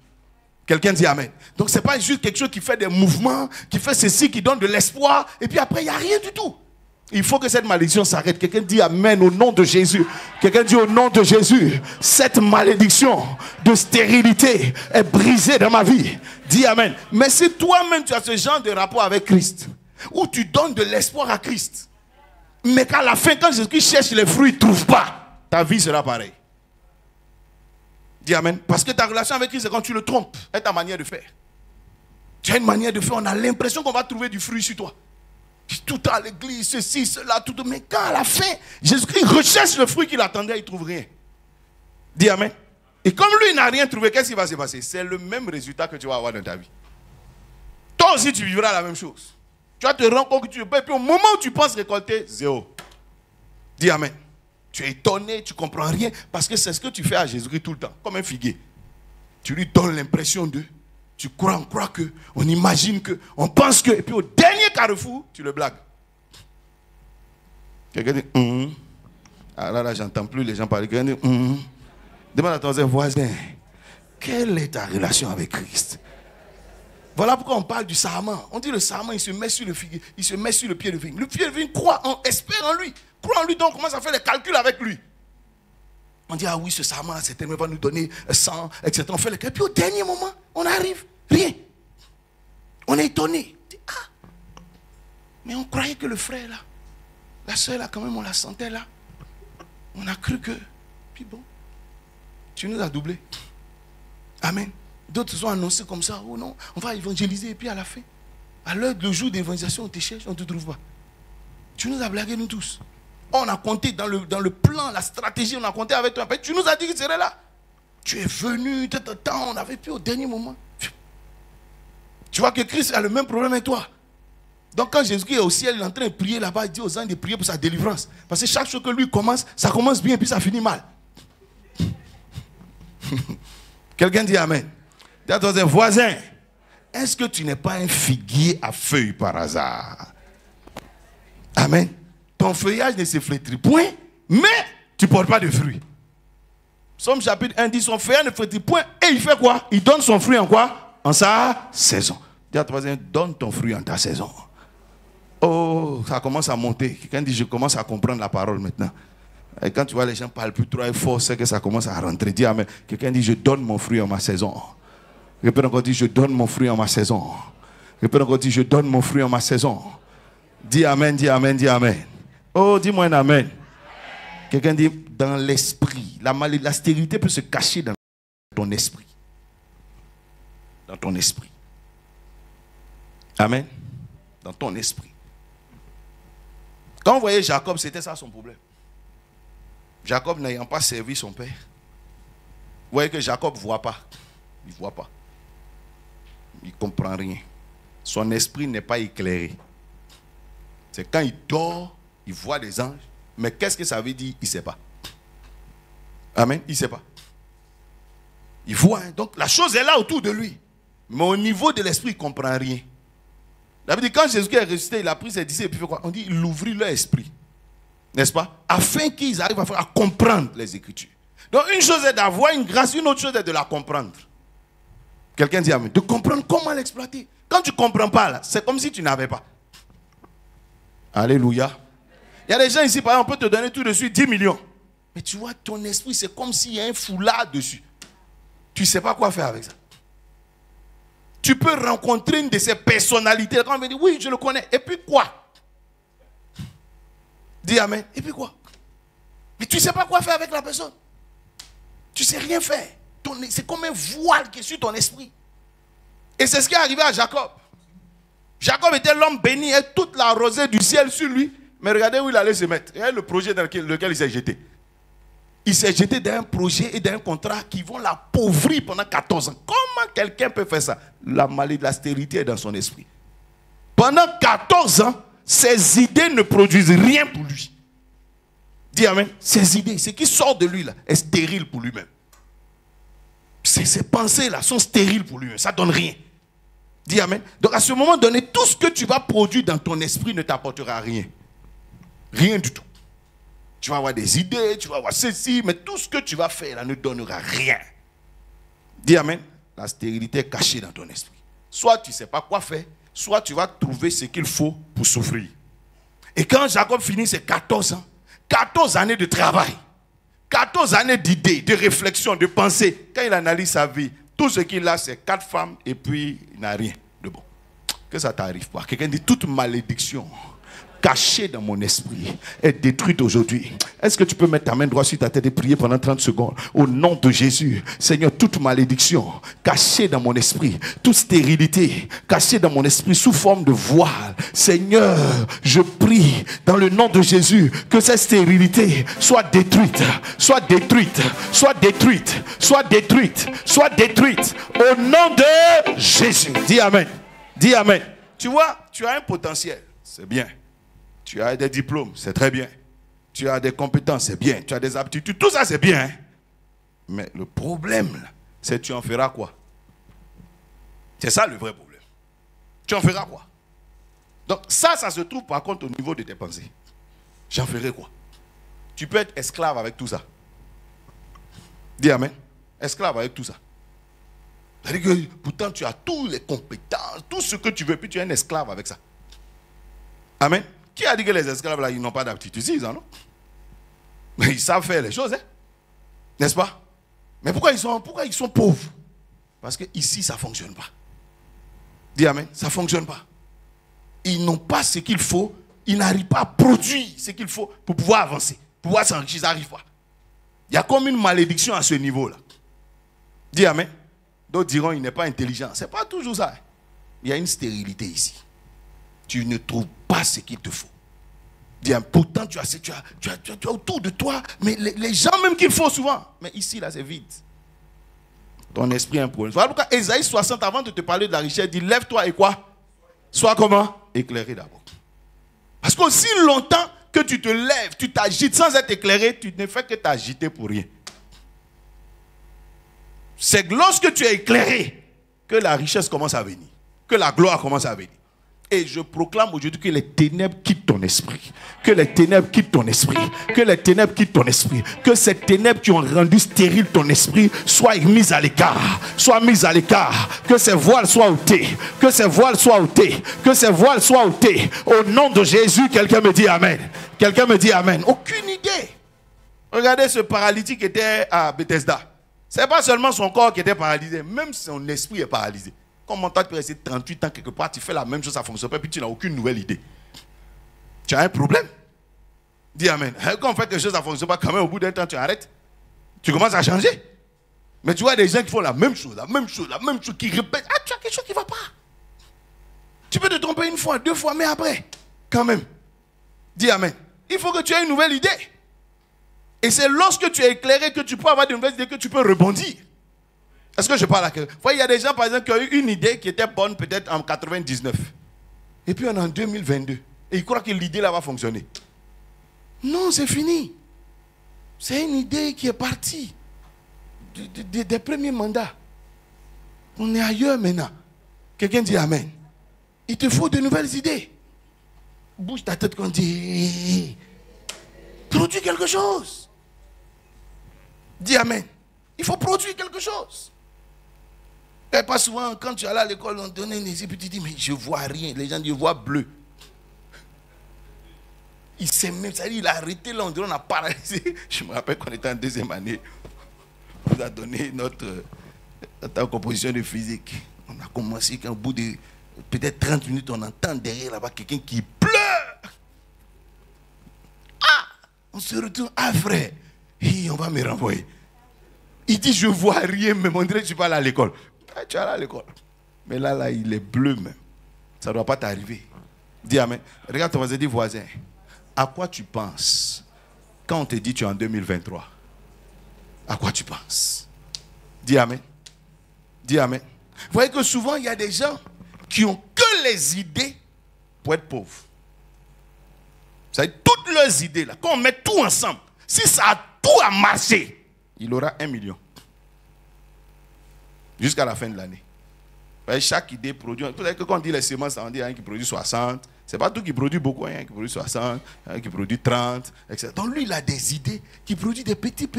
Quelqu'un dit Amen. Donc ce n'est pas juste quelque chose qui fait des mouvements, qui fait ceci, qui donne de l'espoir, et puis après il n'y a rien du tout. Il faut que cette malédiction s'arrête. Quelqu'un dit Amen au nom de Jésus. Quelqu'un dit au nom de Jésus, cette malédiction de stérilité est brisée dans ma vie. Dis Amen. Mais si toi-même tu as ce genre de rapport avec Christ, où tu donnes de l'espoir à Christ, mais qu'à la fin, quand Jésus cherche les fruits, il ne trouve pas, ta vie sera pareille. Dis Amen. Parce que ta relation avec Christ, c'est quand tu le trompes, et ta manière de faire. Tu as une manière de faire, on a l'impression qu'on va trouver du fruit sur toi. Tout à l'église, ceci, cela, tout. Mais quand à la fin, Jésus-Christ recherche le fruit qu'il attendait, il ne trouve rien. Dis Amen. Et comme lui n'a rien trouvé, qu'est-ce qui va se passer? C'est le même résultat que tu vas avoir dans ta vie. Toi aussi, tu vivras la même chose. Tu vas te rendre compte que tu peux. Et puis au moment où tu penses récolter, zéro. Dis Amen. Tu es étonné, tu ne comprends rien. Parce que c'est ce que tu fais à Jésus-Christ tout le temps. Comme un figuier. Tu lui donnes l'impression de... Tu crois, on croit que, on imagine que, on pense que, et puis au dernier carrefour, tu le blagues. Quelqu'un dit, Alors là, j'entends plus les gens parler. Quelqu'un dit, Demande à ton voisin, quelle est ta relation avec Christ? Voilà pourquoi on parle du sarment. On dit le sarment, il se met sur le figuier, il se met sur le pied de vigne. Le pied de vigne croit, espère en lui. Croit en lui, donc on commence à faire les calculs avec lui. On dit, ah oui, ce sarment, certainement va nous donner 100, etc. On fait les calculs. Puis au dernier moment, on arrive. Rien. On est étonné. On dit, mais on croyait que le frère là, la soeur là, quand même, on la sentait là. On a cru que. Puis bon, tu nous as doublé. Amen. D'autres se sont annoncés comme ça. Oh non, on va évangéliser. Et puis à la fin, à l'heure, le jour d'évangélisation, on te cherche, on ne te trouve pas. Tu nous as blagué, nous tous. On a compté dans le plan, la stratégie, on a compté avec toi. Tu nous as dit qu'il serait là. Tu es venu, on avait pu au dernier moment. Tu vois que Christ a le même problème que toi. Donc quand Jésus est au ciel, il est en train de prier là-bas, il dit aux anges de prier pour sa délivrance. Parce que chaque chose que lui commence, ça commence bien et puis ça finit mal. Quelqu'un dit Amen. Dis à ton voisin, est-ce que tu n'es pas un figuier à feuilles par hasard? Amen. Ton feuillage ne se flétrit point, mais tu ne portes pas de fruits. Somme chapitre 1 dit son feuillage ne flétrit point et il fait quoi? Il donne son fruit en quoi? En sa saison. Dis à ton voisin, donne ton fruit en ta saison. Oh, ça commence à monter. Quelqu'un dit, je commence à comprendre la parole maintenant. Et quand tu vois les gens parlent plus trop fort, c'est que ça commence à rentrer. Dis Amen. Quelqu'un dit, je donne mon fruit en ma saison. Répète encore, dit, je donne mon fruit en ma saison. Répète encore, dit, je donne mon fruit en ma saison. Dis Amen, dis Amen, dis Amen. Oh, dis-moi un Amen. Quelqu'un dit, dans l'esprit. La stérilité peut se cacher dans ton esprit. Dans ton esprit. Amen. Dans ton esprit. Quand vous voyez Jacob, c'était ça son problème. Jacob n'ayant pas servi son père. Vous voyez que Jacob ne voit pas. Il ne voit pas. Il ne comprend rien. Son esprit n'est pas éclairé. C'est quand il dort, il voit des anges. Mais qu'est-ce que ça veut dire? Il ne sait pas. Amen. Il ne sait pas. Il voit. Hein? Donc la chose est là autour de lui. Mais au niveau de l'esprit, il ne comprend rien. Ça veut dire quand Jésus est ressuscité, il a pris ses disciples et puis fait quoi? On dit il ouvrit leur esprit. N'est-ce pas? Afin qu'ils arrivent à comprendre les Écritures. Donc une chose est d'avoir une grâce, une autre chose est de la comprendre. Quelqu'un dit Amen. De comprendre comment l'exploiter. Quand tu ne comprends pas, là, c'est comme si tu n'avais pas. Alléluia. Il y a des gens ici, par exemple, on peut te donner tout de suite 10 millions. Mais tu vois, ton esprit, c'est comme s'il y a un foulard dessus. Tu ne sais pas quoi faire avec ça. Tu peux rencontrer une de ces personnalités. Quand on me dit, oui, je le connais. Et puis quoi? Dis Amen. Et puis quoi? Mais tu ne sais pas quoi faire avec la personne. Tu ne sais rien faire. C'est comme un voile qui est sur ton esprit. Et c'est ce qui est arrivé à Jacob. Jacob était l'homme béni et toute la rosée du ciel sur lui. Mais regardez où il allait se mettre. Et le projet dans lequel il s'est jeté. Il s'est jeté dans un projet et dans un contrat qui vont l'appauvrir pendant 14 ans. Comment quelqu'un peut faire ça? La maladie, la stérilité est dans son esprit. Pendant 14 ans, ses idées ne produisent rien pour lui. Dis Amen. Ses idées, ce qui sort de lui là, est stérile pour lui-même. Ces pensées-là sont stériles pour lui-même. Ça ne donne rien. Dis Amen. Donc à ce moment donné, tout ce que tu vas produire dans ton esprit ne t'apportera rien. Rien du tout. Tu vas avoir des idées, tu vas avoir ceci, mais tout ce que tu vas faire là ne donnera rien. Dis Amen. la stérilité est cachée dans ton esprit. Soit tu ne sais pas quoi faire, soit tu vas trouver ce qu'il faut pour souffrir. Et quand Jacob finit ses 14 ans, 14 années de travail, 14 années d'idées, de réflexion, de pensée, quand il analyse sa vie, tout ce qu'il a, c'est 4 femmes et puis il n'a rien de bon. Que ça ne t'arrive pas. Quelqu'un dit toute malédiction cachée dans mon esprit est détruite aujourd'hui. Est-ce que tu peux mettre ta main droite sur ta tête et prier pendant 30 secondes? Au nom de Jésus, Seigneur, toute malédiction cachée dans mon esprit, toute stérilité cachée dans mon esprit sous forme de voile, Seigneur, je prie dans le nom de Jésus que cette stérilité soit détruite, soit détruite, soit détruite, soit détruite, soit détruite au nom de Jésus. Dis Amen. Dis Amen. Tu vois, tu as un potentiel, c'est bien. Tu as des diplômes, c'est très bien. Tu as des compétences, c'est bien. Tu as des aptitudes, tout ça c'est bien. Hein? Mais le problème, c'est que tu en feras quoi? C'est ça le vrai problème. Tu en feras quoi? Donc ça se trouve par contre au niveau de tes pensées. J'en ferai quoi? Tu peux être esclave avec tout ça. Dis Amen. Esclave avec tout ça. C'est-à-dire que pourtant tu as toutes les compétences, tout ce que tu veux, puis tu es un esclave avec ça. Amen. Qui a dit que les esclaves là, ils n'ont pas d'aptitude? Si, ils en ont. Mais ils savent faire les choses, hein? N'est-ce pas? Mais pourquoi ils sont pauvres? Parce que ici, ça ne fonctionne pas. Dis Amen. Ça ne fonctionne pas. Ils n'ont pas ce qu'il faut. Ils n'arrivent pas à produire ce qu'il faut pour pouvoir avancer, pour pouvoir s'enrichir. Ils n'arrivent pas. Il y a comme une malédiction à ce niveau-là. Dis Amen. D'autres diront il n'est pas intelligent. Ce n'est pas toujours ça. Il y a une stérilité ici. Tu ne trouves pas ce qu'il te faut. Dis, pourtant, tu as autour de toi, mais les gens même qu'il faut souvent. Mais ici, là, c'est vide. Ton esprit a un problème. Voilà pourquoi Ésaïe 60, avant de te parler de la richesse, dit lève-toi et quoi? Sois comment? Éclairé d'abord. Parce qu'aussi longtemps que tu te lèves, tu t'agites sans être éclairé, tu ne fais que t'agiter pour rien. C'est lorsque tu es éclairé que la richesse commence à venir, que la gloire commence à venir. Et je proclame aujourd'hui que les ténèbres quittent ton esprit. Que les ténèbres quittent ton esprit. Que les ténèbres quittent ton esprit. Que ces ténèbres qui ont rendu stérile ton esprit soient mises à l'écart. Soient mises à l'écart. Que ces voiles soient ôtés. Que ces voiles soient ôtés. Que ces voiles soient ôtés. Au nom de Jésus, quelqu'un me dit Amen. Quelqu'un me dit Amen. Aucune idée. Regardez ce paralytique qui était à Bethesda. Ce n'est pas seulement son corps qui était paralysé. Même son esprit est paralysé. Comment toi tu peux rester 38 ans quelque part, tu fais la même chose, ça ne fonctionne pas, puis tu n'as aucune nouvelle idée. Tu as un problème. Dis Amen. Quand on fait quelque chose, ça ne fonctionne pas, quand même, au bout d'un temps, tu arrêtes. Tu commences à changer. Mais tu vois des gens qui font la même chose, qui répètent. Ah, tu as quelque chose qui ne va pas. Tu peux te tromper une fois, 2 fois, mais après, quand même. Dis Amen. Il faut que tu aies une nouvelle idée. Et c'est lorsque tu es éclairé que tu peux avoir de nouvelles idées, que tu peux rebondir. Est-ce que je parle à quelqu'un? Il y a des gens, par exemple, qui ont eu une idée qui était bonne peut-être en 99. Et puis on est en 2022. Et ils croient que l'idée là va fonctionner. Non, c'est fini. C'est une idée qui est partie des premiers mandats. On est ailleurs maintenant. Quelqu'un dit Amen. Il te faut de nouvelles idées. Bouge ta tête quand on dit produis quelque chose. Dis Amen. Il faut produire quelque chose. Et pas souvent, quand tu es allé à l'école, on te donne une idée, puis tu dis, mais je ne vois rien. Les gens disent, je vois bleu. Il s'est même, ça dit, il a arrêté là, on a paralysé. Je me rappelle qu'on était en 2e année. On nous a donné notre composition de physique. On a commencé qu'au bout de peut-être 30 minutes, on entend derrière là-bas quelqu'un qui pleure. Ah! On se retourne, ah frère, on va me renvoyer. Il dit, je ne vois rien, mais on dirait que tu vas aller à l'école. Ah, tu vas aller à l'école. Mais là, il est bleu même. Ça ne doit pas t'arriver. Dis Amen. Regarde ton voisin, dis voisin. À quoi tu penses quand on te dit tu es en 2023? À quoi tu penses? Dis Amen. Dis Amen. Vous voyez que souvent, il y a des gens qui ont que les idées pour être pauvres. Ça veut dire toutes leurs idées, là, quand on met tout ensemble, si ça a tout à marcher, il aura 1 million. Jusqu'à la fin de l'année. Chaque idée produit. Peut-être que quand on dit les semences, on dit un qui produit 60. Ce n'est pas tout qui produit beaucoup. Un qui produit 60, un qui produit 30, etc. Donc lui, il a des idées qui produisent des petites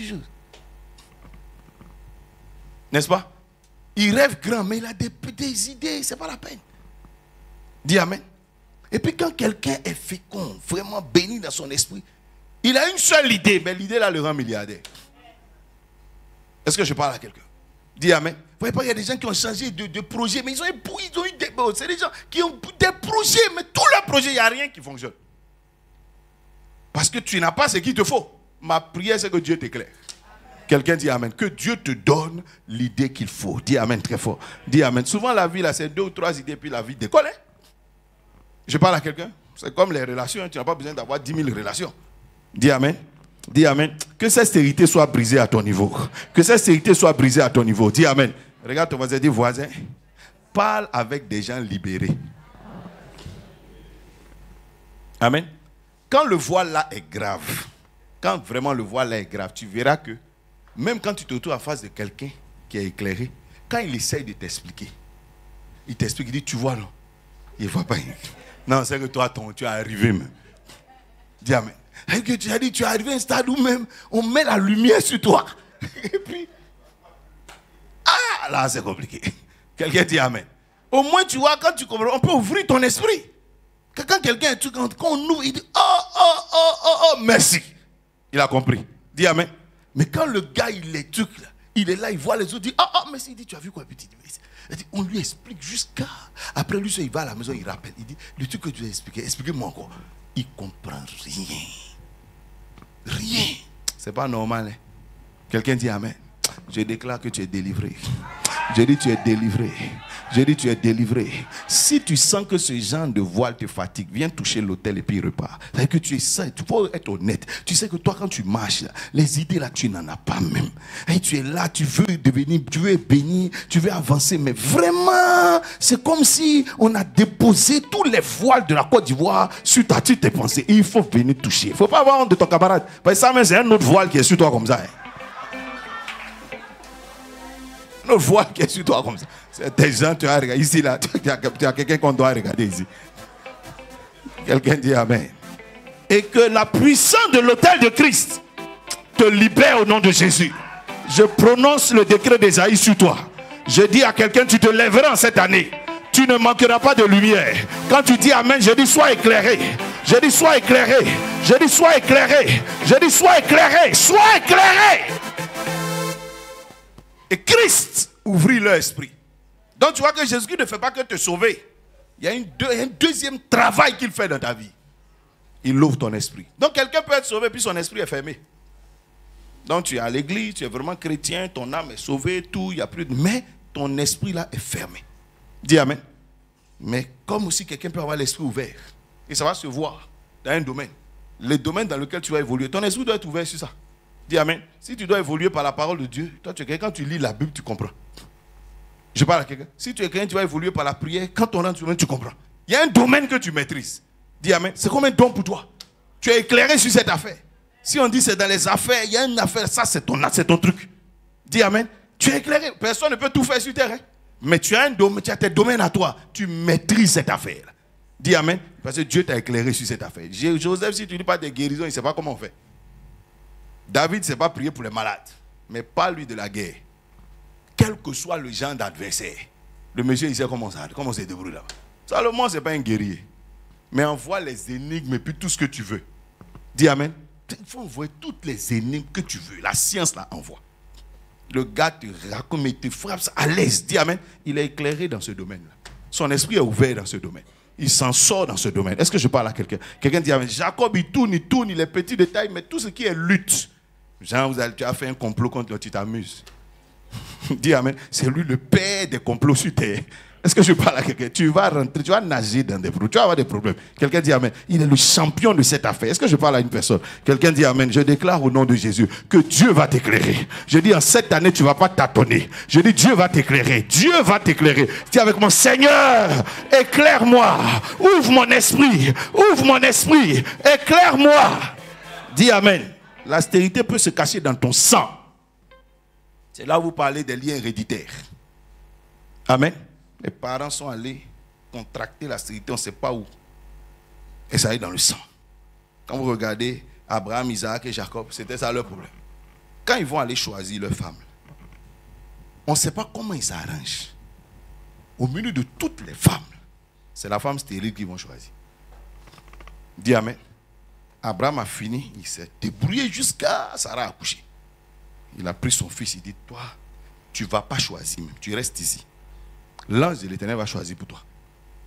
choses. N'est-ce pas? Il rêve grand, mais il a des idées, ce n'est pas la peine. Dis amen. Et puis quand quelqu'un est fécond, vraiment béni dans son esprit, il a une seule idée, mais l'idée là le rend milliardaire. Est-ce que je parle à quelqu'un? Dis amen. Vous voyez pas, il y a des gens qui ont changé de projet, mais ils ont eu des... C'est des gens qui ont des projets, mais tous leurs projets, il n'y a rien qui fonctionne. Parce que tu n'as pas ce qu'il te faut. Ma prière, c'est que Dieu t'éclaire. Quelqu'un dit amen. Que Dieu te donne l'idée qu'il faut. Dis amen très fort. Dis amen. Souvent, la vie, là, c'est 2 ou 3 idées, puis la vie décolle. Hein? Je parle à quelqu'un. C'est comme les relations. Hein? Tu n'as pas besoin d'avoir 10 000 relations. Dis amen. Dis amen. Que cette stérilité soit brisée à ton niveau. Que cette stérilité soit brisée à ton niveau. Dis amen. Regarde ton voisin, dis voisin. Parle avec des gens libérés. Amen. Quand le voile là est grave, quand vraiment le voile là est grave, tu verras que même quand tu te retrouves en face de quelqu'un qui est éclairé, quand il essaye de t'expliquer, il t'explique, il dit, tu vois non, il ne voit pas. Non, c'est que toi, tu es arrivé même. Dis amen. Et que tu as dit, tu es arrivé à un stade où même on met la lumière sur toi. Et puis, ah, là c'est compliqué. Quelqu'un dit amen. Au moins, tu vois, quand tu comprends, on peut ouvrir ton esprit. Quand quelqu'un est quand on ouvre, il dit, oh, merci. Il a compris. Dis amen. Mais quand le gars, il est truc là, il est là, il voit les autres, il dit, merci. Il dit, tu as vu quoi, petit? On lui explique jusqu'à. Après, lui, il va à la maison, il rappelle. Il dit, le truc que tu as expliqué, expliquez-moi encore. Il comprend rien. Rien. C'est pas normal. Hein? Quelqu'un dit amen. Je déclare que tu es délivré. Je dis tu es délivré. Je dis tu es délivré. Si tu sens que ce genre de voile te fatigue, viens toucher l'autel et puis repars. C'est-à-dire que tu es sain, tu faut être honnête. Tu sais que toi quand tu marches, là, les idées là tu n'en as pas même. Et tu es là, tu veux devenir, tu veux être béni, tu veux avancer, mais vraiment, c'est comme si on a déposé tous les voiles de la Côte d'Ivoire sur ta tête tes pensées. Et il faut venir toucher. Il ne faut pas avoir honte de ton camarade. Parce que ça même c'est un autre voile qui est sur toi comme ça. Hein. Notre voile qui est sur toi comme ça. C'est des gens, tu as regardé ici, là, tu as quelqu'un qu'on doit regarder ici. Quelqu'un dit amen. Et que la puissance de l'autel de Christ te libère au nom de Jésus. Je prononce le décret d'Ésaïe sur toi. Je dis à quelqu'un, tu te lèveras en cette année. Tu ne manqueras pas de lumière. Quand tu dis amen, je dis sois éclairé. Je dis sois éclairé. Je dis sois éclairé. Je dis sois éclairé. Sois éclairé. Et Christ ouvrit leur esprit. Donc tu vois que Jésus ne fait pas que te sauver. Il y a un deuxième travail qu'il fait dans ta vie. Il ouvre ton esprit. Donc quelqu'un peut être sauvé puis son esprit est fermé. Donc tu es à l'église, tu es vraiment chrétien, ton âme est sauvée, tout, il n'y a plus de... Mais ton esprit là est fermé. Dis amen. Mais comme aussi quelqu'un peut avoir l'esprit ouvert. Et ça va se voir dans un domaine. Le domaine dans lequel tu vas évoluer. Ton esprit doit être ouvert sur ça. Dis amen. Si tu dois évoluer par la parole de Dieu, toi tu es quelqu'un, quand tu lis la Bible, tu comprends. Je parle à quelqu'un. Si tu es quelqu'un, tu vas évoluer par la prière, quand on rentre, tu comprends. Il y a un domaine que tu maîtrises. Dis amen. C'est comme un don pour toi. Tu es éclairé sur cette affaire. Si on dit c'est dans les affaires, il y a une affaire, ça c'est ton truc. Dis amen. Tu es éclairé. Personne ne peut tout faire sur terre. Hein? Mais tu as un domaine, tu as tes domaines à toi. Tu maîtrises cette affaire. Dis amen. Parce que Dieu t'a éclairé sur cette affaire. Joseph, si tu ne dis pas des guérisons, il ne sait pas comment on fait. David ne sait pas prier pour les malades, mais pas lui de la guerre. Quel que soit le genre d'adversaire, le monsieur il sait comment se débrouille là. Salomon, ce n'est pas un guerrier, mais envoie les énigmes et puis tout ce que tu veux. Dis amen. Il faut envoyer toutes les énigmes que tu veux. La science là envoie. Le gars te raconte, mais te frappe à l'aise. Dis amen. Il est éclairé dans ce domaine-là. Son esprit est ouvert dans ce domaine. Il s'en sort dans ce domaine. Est-ce que je parle à quelqu'un? Quelqu'un dit amen. Jacob, il tourne, il est petits détails, mais tout ce qui est lutte. Jean, tu as fait un complot contre lui, tu t'amuses. Dis amen. C'est lui le père des complots sur terre. Est-ce que je parle à quelqu'un? Tu vas rentrer, tu vas nager dans des problèmes, tu vas avoir des problèmes. Quelqu'un dit amen. Il est le champion de cette affaire. Est-ce que je parle à une personne? Quelqu'un dit amen. Je déclare au nom de Jésus que Dieu va t'éclairer. Je dis en cette année, tu ne vas pas tâtonner. Je dis Dieu va t'éclairer. Dieu va t'éclairer. Dis avec mon Seigneur, éclaire-moi. Ouvre mon esprit. Ouvre mon esprit. Éclaire-moi. Dis amen. La stérilité peut se cacher dans ton sang. C'est là où vous parlez des liens héréditaires. Amen. Les parents sont allés contracter la stérilité, on ne sait pas où. Et ça est dans le sang. Quand vous regardez Abraham, Isaac et Jacob, c'était ça leur problème. Quand ils vont aller choisir leur femme, On ne sait pas comment ils s'arrangent. Au milieu de toutes les femmes, c'est la femme stérile qu'ils vont choisir. Dis amen. Abraham a fini, il s'est débrouillé jusqu'à Sarah accoucher. Il a pris son fils, il dit, toi, tu ne vas pas choisir même, tu restes ici. L'ange de l'Éternel va choisir pour toi.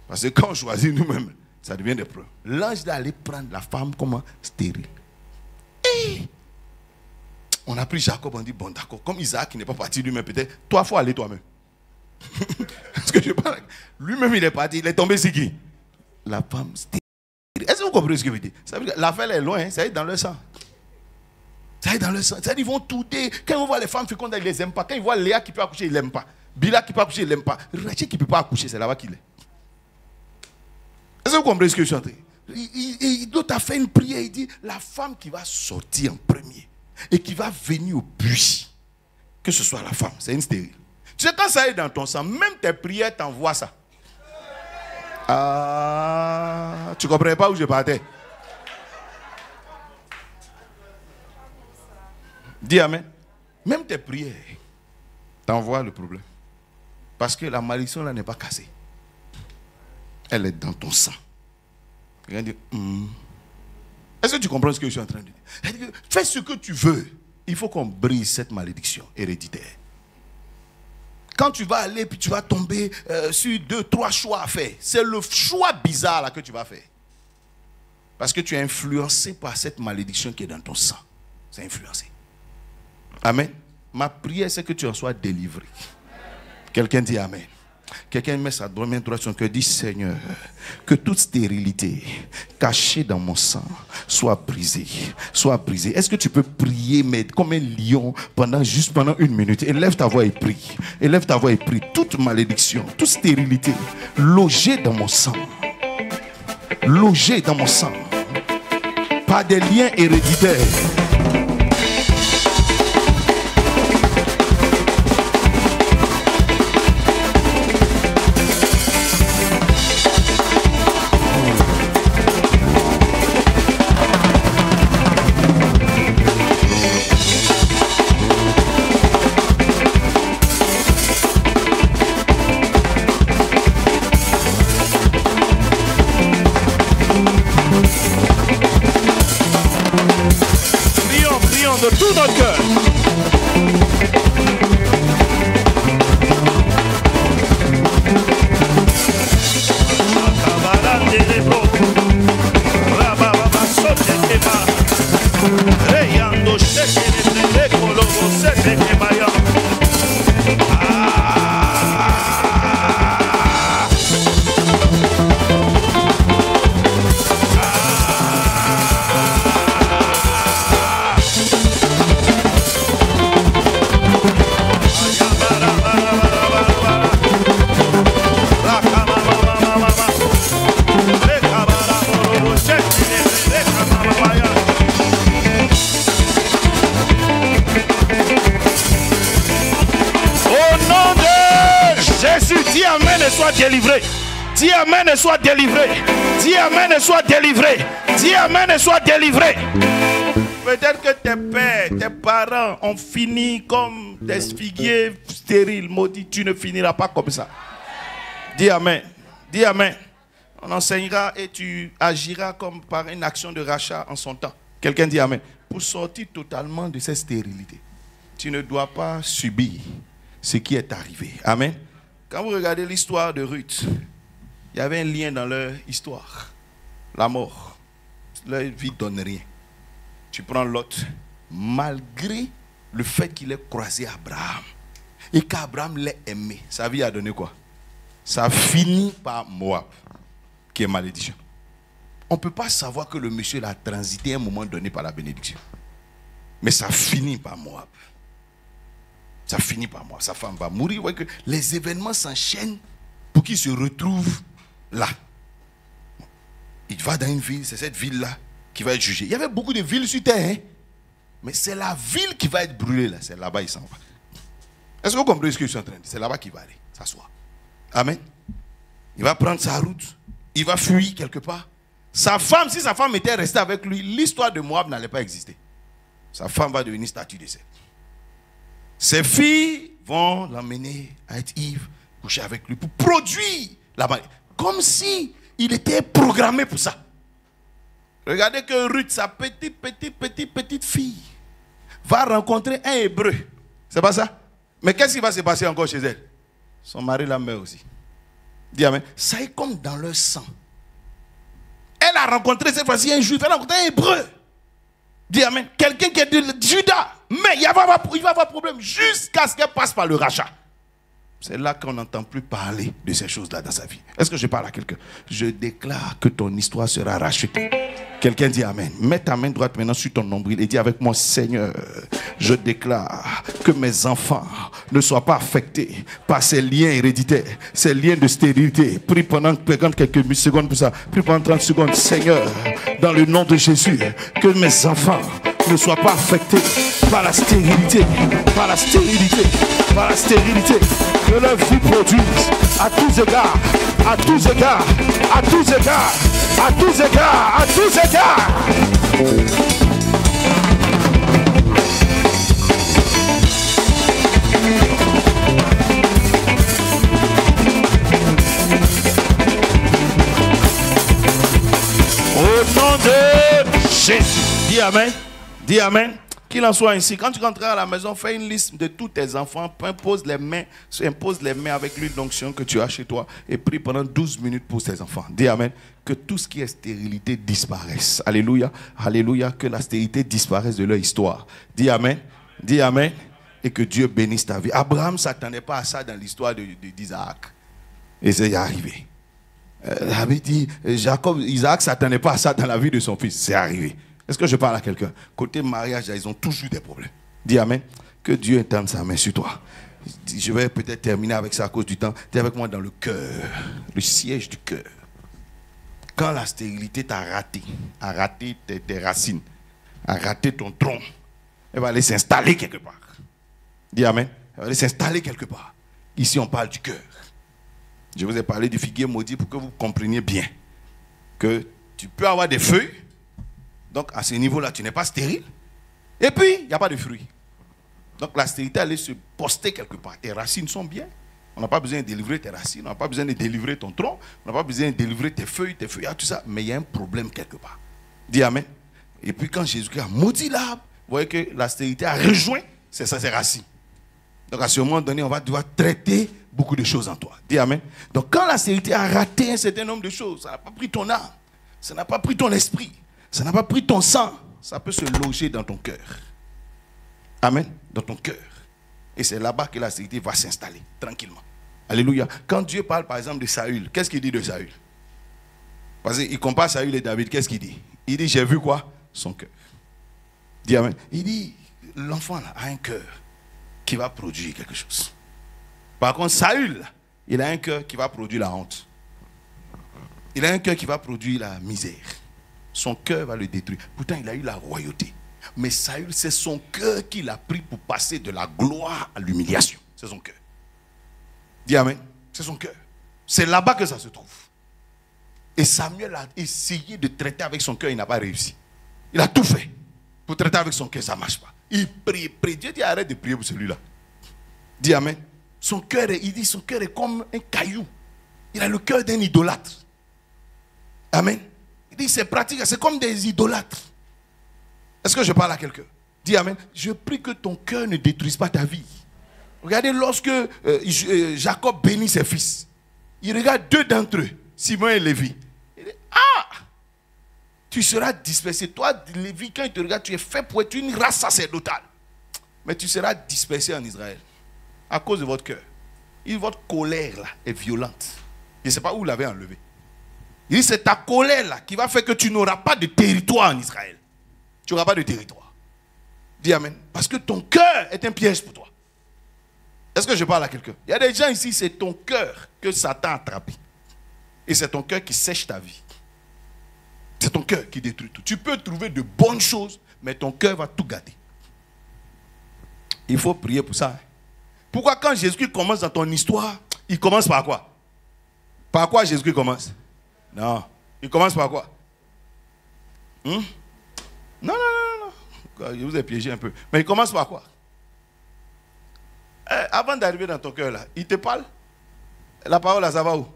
Parce que quand on choisit nous-mêmes, ça devient des problèmes. L'ange doit aller prendre la femme comme stérile. Et on a pris Jacob, on dit, bon d'accord, comme Isaac n'est pas parti lui-même, peut-être, toi, il faut aller toi-même. Parce que je parle, lui-même il est parti, il est tombé sur qui? La femme stérile. Est-ce que vous comprenez ce que je veux dire? Ça veut dire que l'affaire est loin, hein? Ça est dans leur sang. Ça est dans leur sang. Ça veut dire qu'ils vont tout dire. Quand ils voient les femmes fécondes, ils ne les aiment pas. Quand ils voient Léa qui peut accoucher, ils ne l'aiment pas. Bila qui peut accoucher, ils ne l'aiment pas. Rachel qui ne peut pas accoucher, c'est là-bas qu'il est. Est-ce que vous comprenez ce que je suis en train de dire? L'autre a fait une prière, il dit, la femme qui va sortir en premier et qui va venir au but, que ce soit la femme, c'est une stérile. Tu sais, quand ça est dans ton sang, même tes prières t'envoient ça. Ah, tu ne comprenais pas où je partais? Dis amen. Même tes prières t'envoient le problème. Parce que la malédiction là n'est pas cassée. Elle est dans ton sang. Dit, Est-ce que tu comprends ce que je suis en train de dire? Fais ce que tu veux. Il faut qu'on brise cette malédiction héréditaire. Quand tu vas aller puis tu vas tomber sur 2, 3 choix à faire, c'est le choix bizarre là que tu vas faire. Parce que tu es influencé par cette malédiction qui est dans ton sang. C'est influencé. Amen. Ma prière, c'est que tu en sois délivré. Quelqu'un dit amen. Quelqu'un met sa main droite sur son cœur, dit Seigneur, que toute stérilité cachée dans mon sang soit brisée. Soit brisée. Est-ce que tu peux prier, mais comme un lion, pendant 1 minute? Élève ta voix et prie. Élève ta voix et prie. Toute malédiction, toute stérilité logée dans mon sang. Logée dans mon sang. Par des liens héréditaires. De tout notre cœur. Sois délivré. Dis amen et sois délivré. Dis amen et sois délivré. Dis amen et sois délivré. Peut-être que tes pères, tes parents ont fini comme des figuiers stériles, maudits. Tu ne finiras pas comme ça. Dis amen. Dis amen. On enseignera et tu agiras comme par une action de rachat en son temps. Quelqu'un dit amen. Pour sortir totalement de cette stérilité, tu ne dois pas subir ce qui est arrivé. Amen. Quand vous regardez l'histoire de Ruth, il y avait un lien dans leur histoire. La mort. Leur vie ne donne rien. Tu prends Lot, malgré le fait qu'il ait croisé Abraham et qu'Abraham l'ait aimé, sa vie a donné quoi? Ça a fini par Moab, qui est malédiction. On ne peut pas savoir que le monsieur a transité à un moment donné par la bénédiction. Mais ça finit par Moab. Ça finit par moi. Sa femme va mourir. Vous voyez que les événements s'enchaînent pour qu'il se retrouve là. Il va dans une ville, c'est cette ville-là qui va être jugée. Il y avait beaucoup de villes sur terre, hein? Mais c'est la ville qui va être brûlée là. C'est là-bas il s'en va. Est-ce que vous comprenez ce que je suis en train de dire? C'est là-bas qu'il va aller s'asseoir. Amen. Il va prendre sa route. Il va fuir quelque part. Sa femme, si sa femme était restée avec lui, l'histoire de Moab n'allait pas exister. Sa femme va devenir statue de sel. Ses filles vont l'emmener à être ivre, coucher avec lui pour produire la maladie. Comme si il était programmé pour ça. Regardez que Ruth, sa petite fille, va rencontrer un Hébreu. C'est pas ça? Mais qu'est-ce qui va se passer encore chez elle? Son mari la meurt aussi. Dis amen. Ça est comme dans leur sang. Elle a rencontré cette fois-ci un juif, elle a rencontré un Hébreu. Dis amen. Quelqu'un qui est de Juda. Mais il va avoir problème jusqu'à ce qu'elle passe par le rachat. C'est là qu'on n'entend plus parler de ces choses-là dans sa vie. Est-ce que je parle à quelqu'un? Je déclare que ton histoire sera rachetée. Quelqu'un dit amen. Mets ta main droite maintenant sur ton nombril et dis avec moi, Seigneur, je déclare que mes enfants ne soient pas affectés par ces liens héréditaires, ces liens de stérilité. Prie pendant quelques secondes pour ça. Prie pendant 30 secondes. Seigneur, dans le nom de Jésus, que mes enfants ne soient pas affectés par la stérilité, par la stérilité, par la stérilité. Que leur vie produise à tous égards, à tous égards, à tous égards, à tous égards, à tous égards. Au nom de Jésus. Dis amen. Dis amen. Qu'il en soit ainsi. Quand tu rentreras à la maison, fais une liste de tous tes enfants, impose les mains avec l'huile d'onction que tu as chez toi et prie pendant 12 minutes pour tes enfants. Dis amen. Que tout ce qui est stérilité disparaisse. Alléluia. Alléluia. Que la stérilité disparaisse de leur histoire. Dis amen. Dis amen. Et que Dieu bénisse ta vie. Abraham ne s'attendait pas à ça dans l'histoire d'Isaac. Et c'est arrivé. Isaac ne s'attendait pas à ça dans la vie de son fils. C'est arrivé. Est-ce que je parle à quelqu'un? Côté mariage, ils ont toujours des problèmes. Dis amen. Que Dieu étende sa main sur toi. Je vais peut-être terminer avec ça à cause du temps. Tu es avec moi dans le cœur, le siège du cœur. Quand la stérilité t'a raté, a raté tes racines, a raté ton tronc, elle va aller s'installer quelque part. Dis amen. Elle va aller s'installer quelque part. Ici, on parle du cœur. Je vous ai parlé du figuier maudit pour que vous compreniez bien que tu peux avoir des feuilles. Donc, à ce niveau-là, tu n'es pas stérile. Et puis, il n'y a pas de fruits. Donc, la stérilité, elle est se poster quelque part. Tes racines sont bien. On n'a pas besoin de délivrer tes racines. On n'a pas besoin de délivrer ton tronc. On n'a pas besoin de délivrer tes feuilles, tout ça. Mais il y a un problème quelque part. Dis amen. Et puis, quand Jésus-Christ a maudit l'arbre, vous voyez que la stérilité a rejoint ses racines. Donc, à ce moment donné, on va devoir traiter beaucoup de choses en toi. Dis amen. Donc, quand la stérilité a raté un certain nombre de choses, ça n'a pas pris ton âme. Ça n'a pas pris ton esprit. Ça n'a pas pris ton sang. Ça peut se loger dans ton cœur. Amen. Dans ton cœur. Et c'est là-bas que la stérilité va s'installer tranquillement. Alléluia. Quand Dieu parle par exemple de Saül, qu'est-ce qu'il dit de Saül? Parce qu'il compare Saül et David. Qu'est-ce qu'il dit? Il dit, j'ai vu quoi? Son cœur. Dis amen. Il dit, l'enfant là a un cœur qui va produire quelque chose. Par contre, Saül, il a un cœur qui va produire la honte. Il a un cœur qui va produire la misère. Son cœur va le détruire. Pourtant, il a eu la royauté. Mais Saül, c'est son cœur qu'il a pris pour passer de la gloire à l'humiliation. C'est son cœur. Dis amen. C'est son cœur. C'est là-bas que ça se trouve. Et Samuel a essayé de traiter avec son cœur, il n'a pas réussi. Il a tout fait pour traiter avec son cœur, ça ne marche pas. Il prie. Dieu dit arrête de prier pour celui-là. Dis amen. Son cœur est comme un caillou. Il a le cœur d'un idolâtre. Amen. Il dit c'est pratique, c'est comme des idolâtres. Est-ce que je parle à quelqu'un? Dis amen. Je prie que ton cœur ne détruise pas ta vie. Regardez lorsque Jacob bénit ses fils. Il regarde deux d'entre eux, Simon et Lévi. Il dit, tu seras dispersé. Toi, Lévi, quand il te regarde, tu es fait pour être une race sacerdotale. Mais tu seras dispersé en Israël. À cause de votre cœur. Votre colère là est violente. Je ne sais pas où vous l'avez enlevé. Il dit, c'est ta colère là qui va faire que tu n'auras pas de territoire en Israël. Tu n'auras pas de territoire. Dis amen. Parce que ton cœur est un piège pour toi. Est-ce que je parle à quelqu'un? Il y a des gens ici, c'est ton cœur que Satan a attrapé. Et c'est ton cœur qui sèche ta vie. C'est ton cœur qui détruit tout. Tu peux trouver de bonnes choses, mais ton cœur va tout gâter. Il faut prier pour ça. Pourquoi quand Jésus commence dans ton histoire, il commence par quoi? Par quoi Jésus commence? Non. Il commence par quoi? Non. Je vous ai piégé un peu. Mais il commence par quoi? Avant d'arriver dans ton cœur, là, il te parle. La parole, là, ça va où?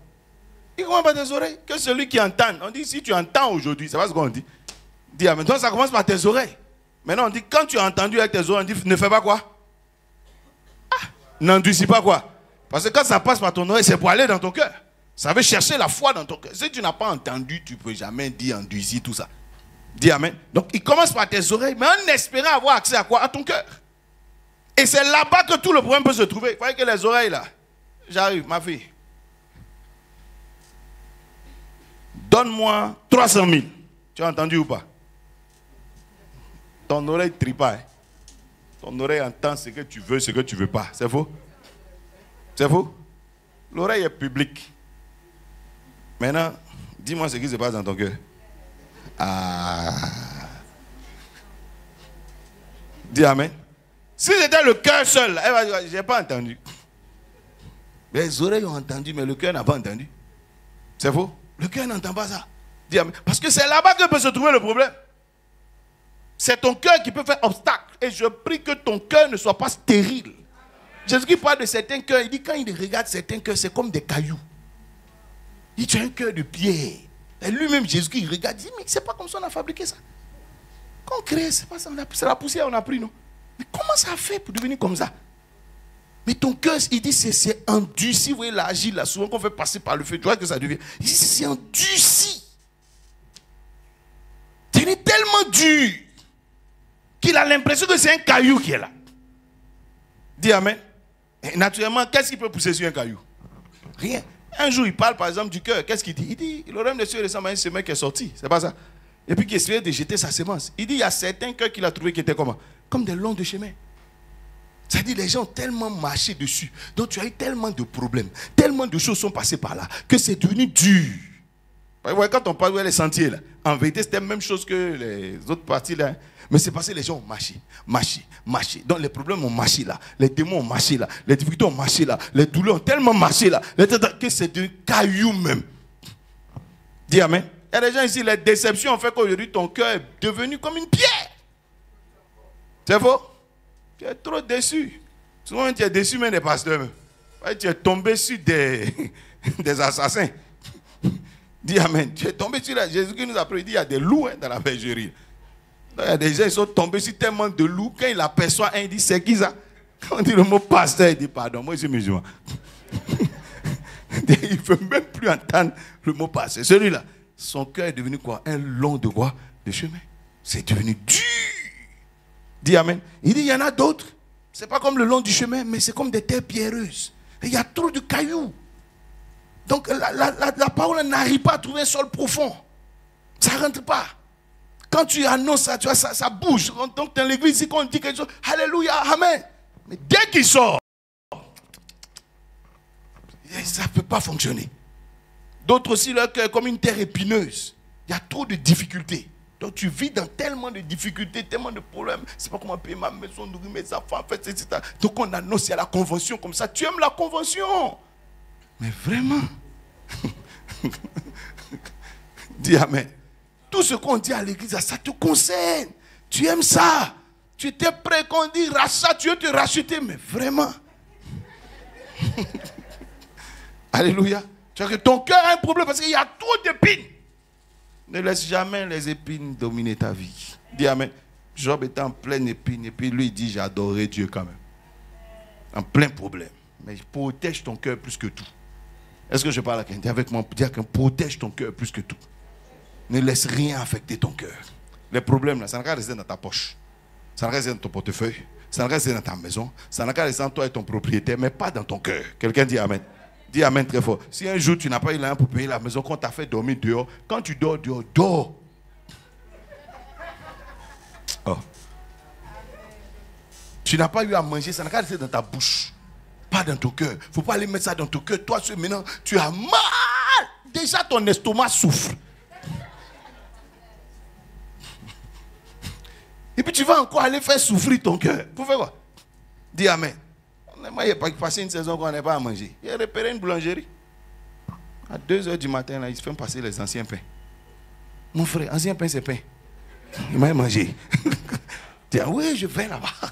Il commence par tes oreilles. Que celui qui entend. On dit, si tu entends aujourd'hui, c'est pas ce qu'on dit. Dis amen. Donc ça commence par tes oreilles. Maintenant, on dit, quand tu as entendu avec tes oreilles, on dit, ne fais pas quoi? N'endurcis pas quoi? Parce que quand ça passe par ton oreille, c'est pour aller dans ton cœur. Ça veut chercher la foi dans ton cœur. Si tu n'as pas entendu, tu ne peux jamais dire endurcis, tout ça. Dis amen. Donc il commence par tes oreilles, mais en espérant avoir accès à quoi? À ton cœur. Et c'est là-bas que tout le problème peut se trouver. Il faut que les oreilles là. J'arrive, ma fille. Donne-moi 300 000. Tu as entendu ou pas? Ton oreille tripa. Ton oreille entend ce que tu veux, ce que tu ne veux pas. C'est faux? C'est faux? L'oreille est publique. Maintenant, dis-moi ce qui se passe dans ton cœur. Ah. Dis amen. Si c'était le cœur seul, elle va dire, je n'ai pas entendu. Les oreilles ont entendu, mais le cœur n'a pas entendu. C'est faux? Le cœur n'entend pas ça. Dis amen. Parce que c'est là-bas que peut se trouver le problème. C'est ton cœur qui peut faire obstacle. Et je prie que ton cœur ne soit pas stérile. Jésus qui parle de certains cœurs, il dit quand il regarde certains cœurs, c'est comme des cailloux. Il dit tu as un cœur de pierre. Et lui-même, Jésus qui regarde, il dit mais c'est pas comme ça qu'on a fabriqué ça. Quand on crée, c'est pas ça, c'est la poussière qu'on a pris, non? Mais comment ça a fait pour devenir comme ça? Mais ton cœur, il dit c'est endurci. Vous voyez l'argile là, souvent qu'on fait passer par le feu, tu vois que ça devient. Il dit c'est endurci. Il est tellement dur qu'il a l'impression que c'est un caillou qui est là. Dis amen. Et naturellement, qu'est-ce qui peut pousser sur un caillou? Rien. Un jour, il parle par exemple du cœur. Qu'est-ce qu'il dit? Il dit, le règne des cieux ressemble à un semeur qui est sorti. C'est pas ça? Et puis qui essayait de jeter sa semence. Il dit, il y a certains cœurs qu'il a trouvé qui étaient comment? Comme des longs de chemin. C'est-à-dire, les gens ont tellement marché dessus. Donc, tu as eu tellement de problèmes. Tellement de choses sont passées par là que c'est devenu dur. Quand on parle des sentiers, là, en vérité, c'était la même chose que les autres parties là. Mais c'est parce que les gens ont marché. Donc les problèmes ont marché là. Les démons ont marché là. Les difficultés ont marché là. Les douleurs ont tellement marché là. Que c'est de cailloux même. Dis amen. Il y a des gens ici, les déceptions ont fait qu'aujourd'hui ton cœur est devenu comme une pierre. C'est faux? Tu es trop déçu. Souvent tu es déçu même des pasteurs. Même. Tu es tombé sur des assassins. Dis amen. Tu es tombé sur là. Jésus qui nous a prédit, il y a des loups dans la bergerie. Donc, il y a des gens qui sont tombés sur tellement de loups. Quand il aperçoit un, il dit c'est qui ça? Quand on dit le mot pasteur, il dit pardon, moi je suis musulman. Il ne veut même plus entendre le mot pasteur. Celui-là, son cœur est devenu quoi? Un long de quoi? De chemin. C'est devenu dur. Dis amen. Il dit il y en a d'autres. C'est pas comme le long du chemin, mais c'est comme des terres pierreuses. Et il y a trop de cailloux. Donc la parole n'arrive pas à trouver un sol profond. Ça ne rentre pas. Quand tu annonces ça, tu vois, ça bouge. Donc dans l'église, ici, quand on dit quelque chose, alléluia, amen. Mais dès qu'il sort, ça ne peut pas fonctionner. D'autres aussi, leur cœur est comme une terre épineuse. Il y a trop de difficultés. Donc tu vis dans tellement de difficultés, tellement de problèmes. C'est pas comment payer ma maison, nourrir mes enfants, faire etc. Donc on annonce, il y a la convention comme ça. Tu aimes la convention. Mais vraiment, dis amen. Tout ce qu'on dit à l'église, ça te concerne. Tu aimes ça. Tu étais prêt qu'on dit rachat, tu veux te racheter. Mais vraiment. Alléluia. Tu vois que ton cœur a un problème parce qu'il y a trop d'épines. Ne laisse jamais les épines dominer ta vie. Dis amen. Job était en pleine épine et puis lui il dit j'ai adoré Dieu quand même. En plein problème. Mais protège ton cœur plus que tout. Est-ce que je parle à quelqu'un? Dis avec moi, dis à quelqu'un, protège ton cœur plus que tout. Ne laisse rien affecter ton cœur. Les problèmes là, ça n'a qu'à rester dans ta poche. Ça n'a qu'à rester dans ton portefeuille. Ça n'a qu'à rester dans ta maison. Ça n'a qu'à rester dans toi et ton propriétaire, mais pas dans ton cœur. Quelqu'un dit amen. Dis amen très fort. Si un jour tu n'as pas eu l'argent pour payer la maison, qu'on t'a fait dormir dehors, quand tu dors dehors, dors. Oh. Tu n'as pas eu à manger, ça n'a qu'à rester dans ta bouche. Pas dans ton cœur. Il ne faut pas aller mettre ça dans ton cœur. Toi, maintenant, tu as mal. Déjà, ton estomac souffre. Et puis, tu vas encore aller faire souffrir ton cœur. Pour faire quoi? Dis amen. Moi, il n'y a pas passé une saison qu'on n'a pas à manger. Il a repéré une boulangerie. À 2h du matin, là, ils se font passer les anciens pains. Mon frère, ancien pain, c'est pain. Il m'a mangé. Tu dis, oui, je vais là-bas.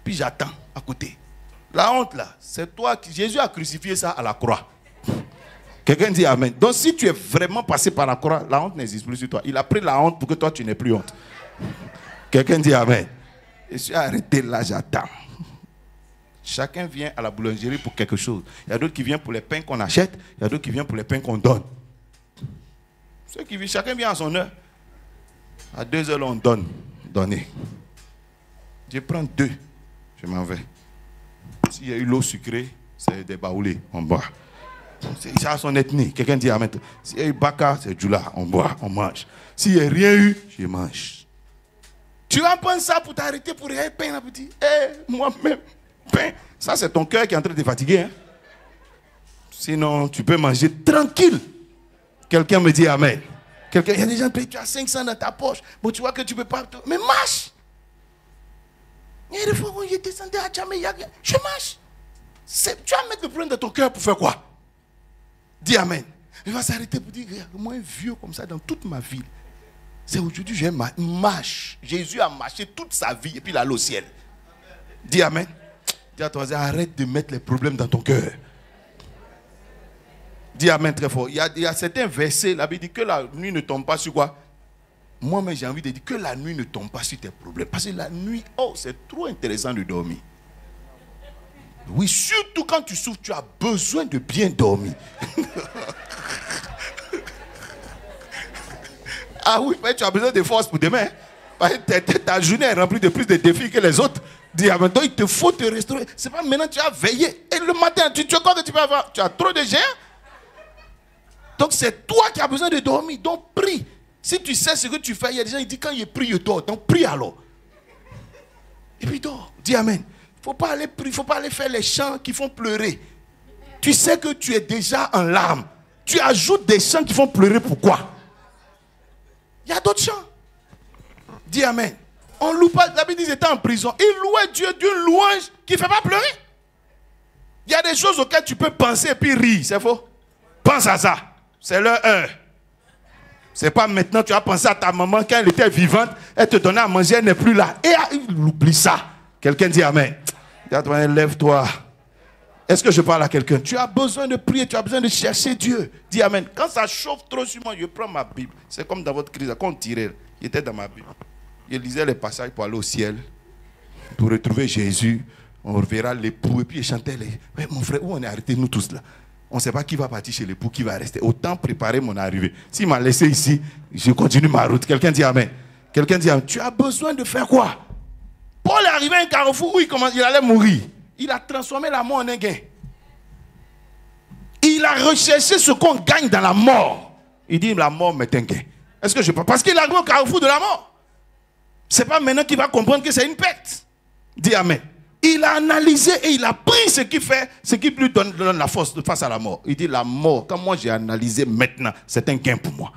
Puis j'attends à côté. La honte là, c'est toi qui... Jésus a crucifié ça à la croix. Quelqu'un dit amen. Donc si tu es vraiment passé par la croix, la honte n'existe plus sur toi. Il a pris la honte pour que toi tu n'aies plus honte. Quelqu'un dit amen. Je suis arrêté là, j'attends. Chacun vient à la boulangerie pour quelque chose. Il y a d'autres qui viennent pour les pains qu'on achète. Il y a d'autres qui viennent pour les pains qu'on donne. Ceux qui viennent, chacun vient à son heure. À 2 heures, on donne. Donnez. Je prends 2. Je m'en vais. S'il y a eu l'eau sucrée, c'est des baoulés. On boit. C'est à son ethnie. Quelqu'un dit amen. S'il y a eu baka, c'est djoula. On boit, on mange. S'il n'y a rien eu, je mange. Tu vas prendre ça pour t'arrêter pour rien pain, petit. Moi-même, pain. Ça, c'est ton cœur qui est en train de te fatiguer. Hein? Sinon, tu peux manger tranquille. Quelqu'un me dit amen. Il y a des gens qui disent, tu as 500 dans ta poche. Bon, tu vois que tu ne peux pas. Mais marche. Il y a des fois où je descendais à Djamé, je marche. Tu vas mettre le problème de ton cœur pour faire quoi? Dis amen. Il va s'arrêter pour dire, regarde, moi, un vieux comme ça dans toute ma vie. C'est aujourd'hui, je marche. Jésus a marché toute sa vie et puis il est allé au ciel. Dis amen. Dis à toi, arrête de mettre les problèmes dans ton cœur. Dis amen très fort. Il y a certains versets, la Bible dit que la nuit ne tombe pas sur quoi? Moi-même, j'ai envie de dire que la nuit ne tombe pas sur tes problèmes. Parce que la nuit, c'est trop intéressant de dormir. Oui, surtout quand tu souffres, tu as besoin de bien dormir. Ah oui, mais tu as besoin de force pour demain. Parce que ta journée est remplie de plus de défis que les autres. Dis, donc il te faut te restaurer. C'est pas maintenant tu as veillé. Et le matin, tu crois que tu peux avoir. Tu as trop de géants. Donc c'est toi qui as besoin de dormir. Donc prie. Si tu sais ce que tu fais, il y a des gens qui disent quand il prie, je dors. Donc prie alors. Et puis dors. Dis amen. Il ne faut pas aller prier, il ne faut pas aller faire les chants qui font pleurer. Tu sais que tu es déjà en larmes. Tu ajoutes des chants qui font pleurer, pourquoi? Il y a d'autres chants. Dis amen. On loue pas. La Bible dit qu'ils étaient en prison. Ils louaient Dieu d'une louange qui ne fait pas pleurer. Il y a des choses auxquelles tu peux penser et puis rire, c'est faux? Pense à ça. C'est leur heure. C'est pas maintenant tu as pensé à ta maman quand elle était vivante, elle te donnait à manger, elle n'est plus là. Et il oublie ça. Quelqu'un dit amen. Lève-toi. Est-ce que je parle à quelqu'un? Tu as besoin de prier, tu as besoin de chercher Dieu. Dis amen. Quand ça chauffe trop sur moi, je prends ma Bible. C'est comme dans votre crise, quand on tirait, il était dans ma Bible. Je lisais les passages pour aller au ciel, pour retrouver Jésus. On reverra l'époux et puis il chantait les... Mais mon frère, où on est arrêté nous tous là? On ne sait pas qui va partir chez l'époux, qui va rester. Autant préparer mon arrivée. S'il m'a laissé ici, je continue ma route. Quelqu'un dit amen. Quelqu'un dit amen. Tu as besoin de faire quoi? Paul est arrivé à un carrefour où il allait mourir. Il a transformé la mort en un gain. Il a recherché ce qu'on gagne dans la mort. Il dit la mort m'est un gain. Est-ce que je peux? Parce qu'il est arrivé au carrefour de la mort. Ce n'est pas maintenant qu'il va comprendre que c'est une perte. Dis amen. Il a analysé et il a pris ce qui fait, ce qui lui donne la force face à la mort. Il dit la mort, quand moi j'ai analysé maintenant, c'est un gain pour moi.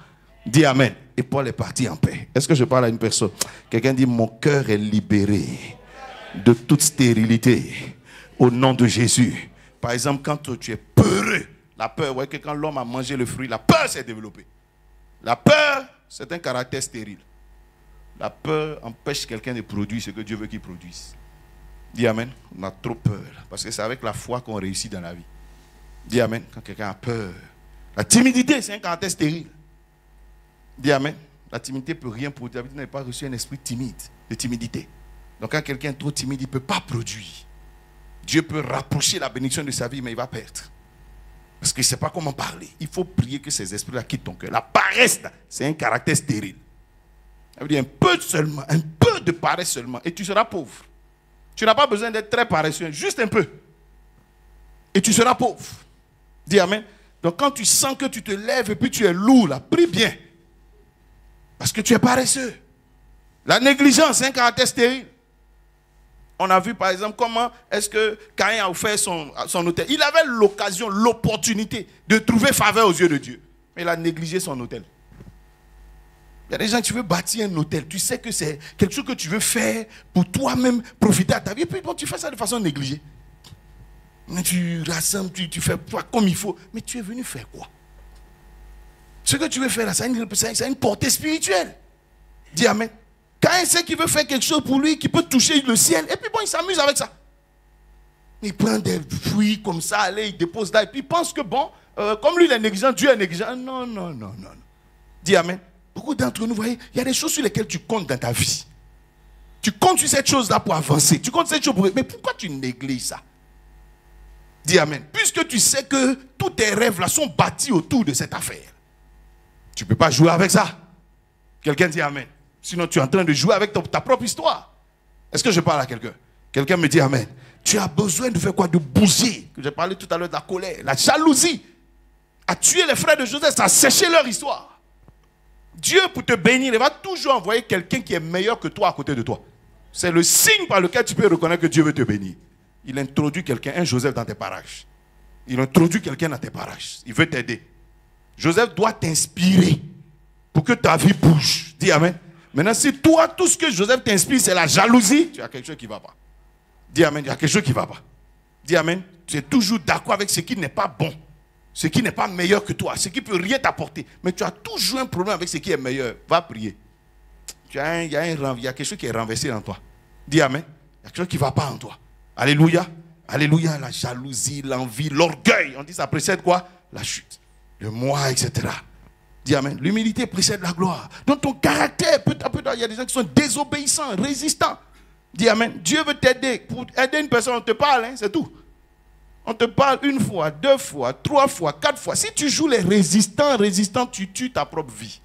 Dis amen. Et Paul est parti en paix. Est-ce que je parle à une personne? Quelqu'un dit mon cœur est libéré de toute stérilité au nom de Jésus. Par exemple, quand tu es peureux, la peur, ouais, que quand l'homme a mangé le fruit, la peur s'est développée. La peur, c'est un caractère stérile. La peur empêche quelqu'un de produire ce que Dieu veut qu'il produise. Dis amen. On a trop peur. Parce que c'est avec la foi qu'on réussit dans la vie. Dis amen. Quand quelqu'un a peur. La timidité, c'est un caractère stérile. Dis amen. La timidité ne peut rien produire. David n'a pas reçu un esprit timide, de timidité. Donc quand quelqu'un est trop timide, il ne peut pas produire. Dieu peut rapprocher la bénédiction de sa vie, mais il va perdre. Parce qu'il ne sait pas comment parler. Il faut prier que ces esprits-là quittent ton cœur. La paresse, c'est un caractère stérile. Ça veut dire un peu seulement, un peu de paresse seulement, et tu seras pauvre. Tu n'as pas besoin d'être très paresseux, juste un peu. Et tu seras pauvre. Dis amen. Donc quand tu sens que tu te lèves et puis tu es lourd, là, prie bien. Parce que tu es paresseux. La négligence, c'est un caractère stérile. On a vu par exemple comment est-ce que Caïn a offert son autel. Il avait l'occasion, l'opportunité de trouver faveur aux yeux de Dieu. Mais il a négligé son autel. Il y a des gens qui veulent bâtir un hôtel. Tu sais que c'est quelque chose que tu veux faire pour toi-même profiter à ta vie. Et puis bon, tu fais ça de façon négligée. Mais tu rassembles, tu fais toi comme il faut. Mais tu es venu faire quoi? Ce que tu veux faire là, ça a une portée spirituelle. Dis amen. Quand il sait qu'il veut faire quelque chose pour lui, qui peut toucher le ciel, et puis bon, il s'amuse avec ça. Il prend des fruits comme ça, allez, il dépose là, et puis il pense que bon, comme lui il est négligent, Dieu est négligent. Non, non, non, non. Dis amen. Beaucoup d'entre nous, vous voyez, il y a des choses sur lesquelles tu comptes dans ta vie. Tu comptes sur cette chose-là pour avancer. Tu comptes sur cette chose pour... Mais pourquoi tu négliges ça? Dis amen. Puisque tu sais que tous tes rêves là sont bâtis autour de cette affaire. Tu ne peux pas jouer avec ça. Quelqu'un dit amen. Sinon tu es en train de jouer avec ta propre histoire. Est-ce que je parle à quelqu'un? Quelqu'un me dit amen. Tu as besoin de faire quoi? De bouger. Que j'ai parlé tout à l'heure de la colère. La jalousie a tué les frères de Joseph. Ça a séché leur histoire. Dieu, pour te bénir, il va toujours envoyer quelqu'un qui est meilleur que toi à côté de toi. C'est le signe par lequel tu peux reconnaître que Dieu veut te bénir. Il introduit quelqu'un, un Joseph dans tes parages. Il introduit quelqu'un dans tes parages. Il veut t'aider. Joseph doit t'inspirer pour que ta vie bouge. Dis amen. Maintenant, si toi, tout ce que Joseph t'inspire, c'est la jalousie, tu as quelque chose qui ne va pas. Dis amen, il y a quelque chose qui ne va pas. Dis amen, tu es toujours d'accord avec ce qui n'est pas bon. Ce qui n'est pas meilleur que toi, ce qui ne peut rien t'apporter. Mais tu as toujours un problème avec ce qui est meilleur. Va prier. Il y a quelque chose qui est renversé en toi. Dis amen. Il y a quelque chose qui ne va pas en toi. Alléluia. Alléluia. La jalousie, l'envie, l'orgueil. On dit ça précède quoi? La chute. Le moi, etc. Dis amen. L'humilité précède la gloire. Donc ton caractère, peu à peu, il y a des gens qui sont désobéissants, résistants. Dis amen. Dieu veut t'aider. Pour aider une personne, on te parle, hein, c'est tout. On te parle une fois, 2 fois, 3 fois, 4 fois. Si tu joues les résistants, tu tues ta propre vie.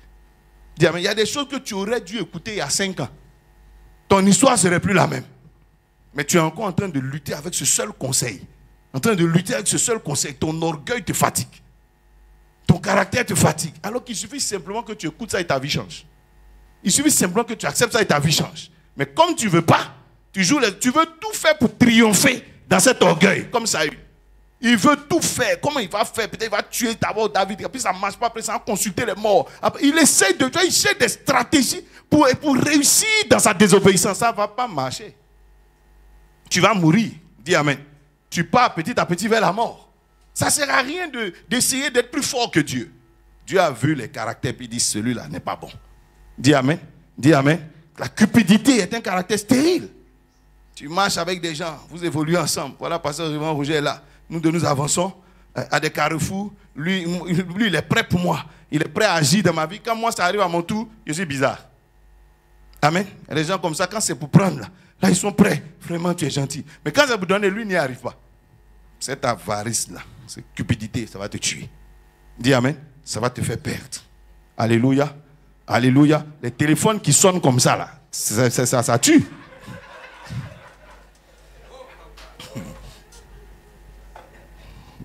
Dis amen. Il y a des choses que tu aurais dû écouter il y a 5 ans. Ton histoire ne serait plus la même. Mais tu es encore en train de lutter avec ce seul conseil. En train de lutter avec ce seul conseil. Ton orgueil te fatigue. Ton caractère te fatigue. Alors qu'il suffit simplement que tu écoutes ça et ta vie change. Il suffit simplement que tu acceptes ça et ta vie change. Mais comme tu ne veux pas, tu veux tout faire pour triompher dans cet orgueil, comme Saül. Il veut tout faire. Comment il va faire? Peut-être il va tuer d'abord David, puis ça ne marche pas, après ça va consulter les morts. Après, il essaie de il cherche des stratégies pour réussir dans sa désobéissance. Ça ne va pas marcher. Tu vas mourir. Dis amen. Tu pars petit à petit vers la mort. Ça ne sert à rien d'essayer d'être plus fort que Dieu. Dieu a vu les caractères et dit celui-là n'est pas bon. Dis amen. Dis amen. La cupidité est un caractère stérile. Tu marches avec des gens, vous évoluez ensemble. Voilà, pasteur Roger est là. Nous avançons à des carrefours. Lui, il est prêt pour moi. Il est prêt à agir dans ma vie. Quand moi, ça arrive à mon tour, je suis bizarre. Amen. Il y a des gens comme ça, quand c'est pour prendre, là, ils sont prêts. Vraiment, tu es gentil. Mais quand c'est pour donner, lui, il n'y arrive pas. Cette avarice-là, cette cupidité, ça va te tuer. Dis amen. Ça va te faire perdre. Alléluia. Alléluia. Les téléphones qui sonnent comme ça, là, ça tue.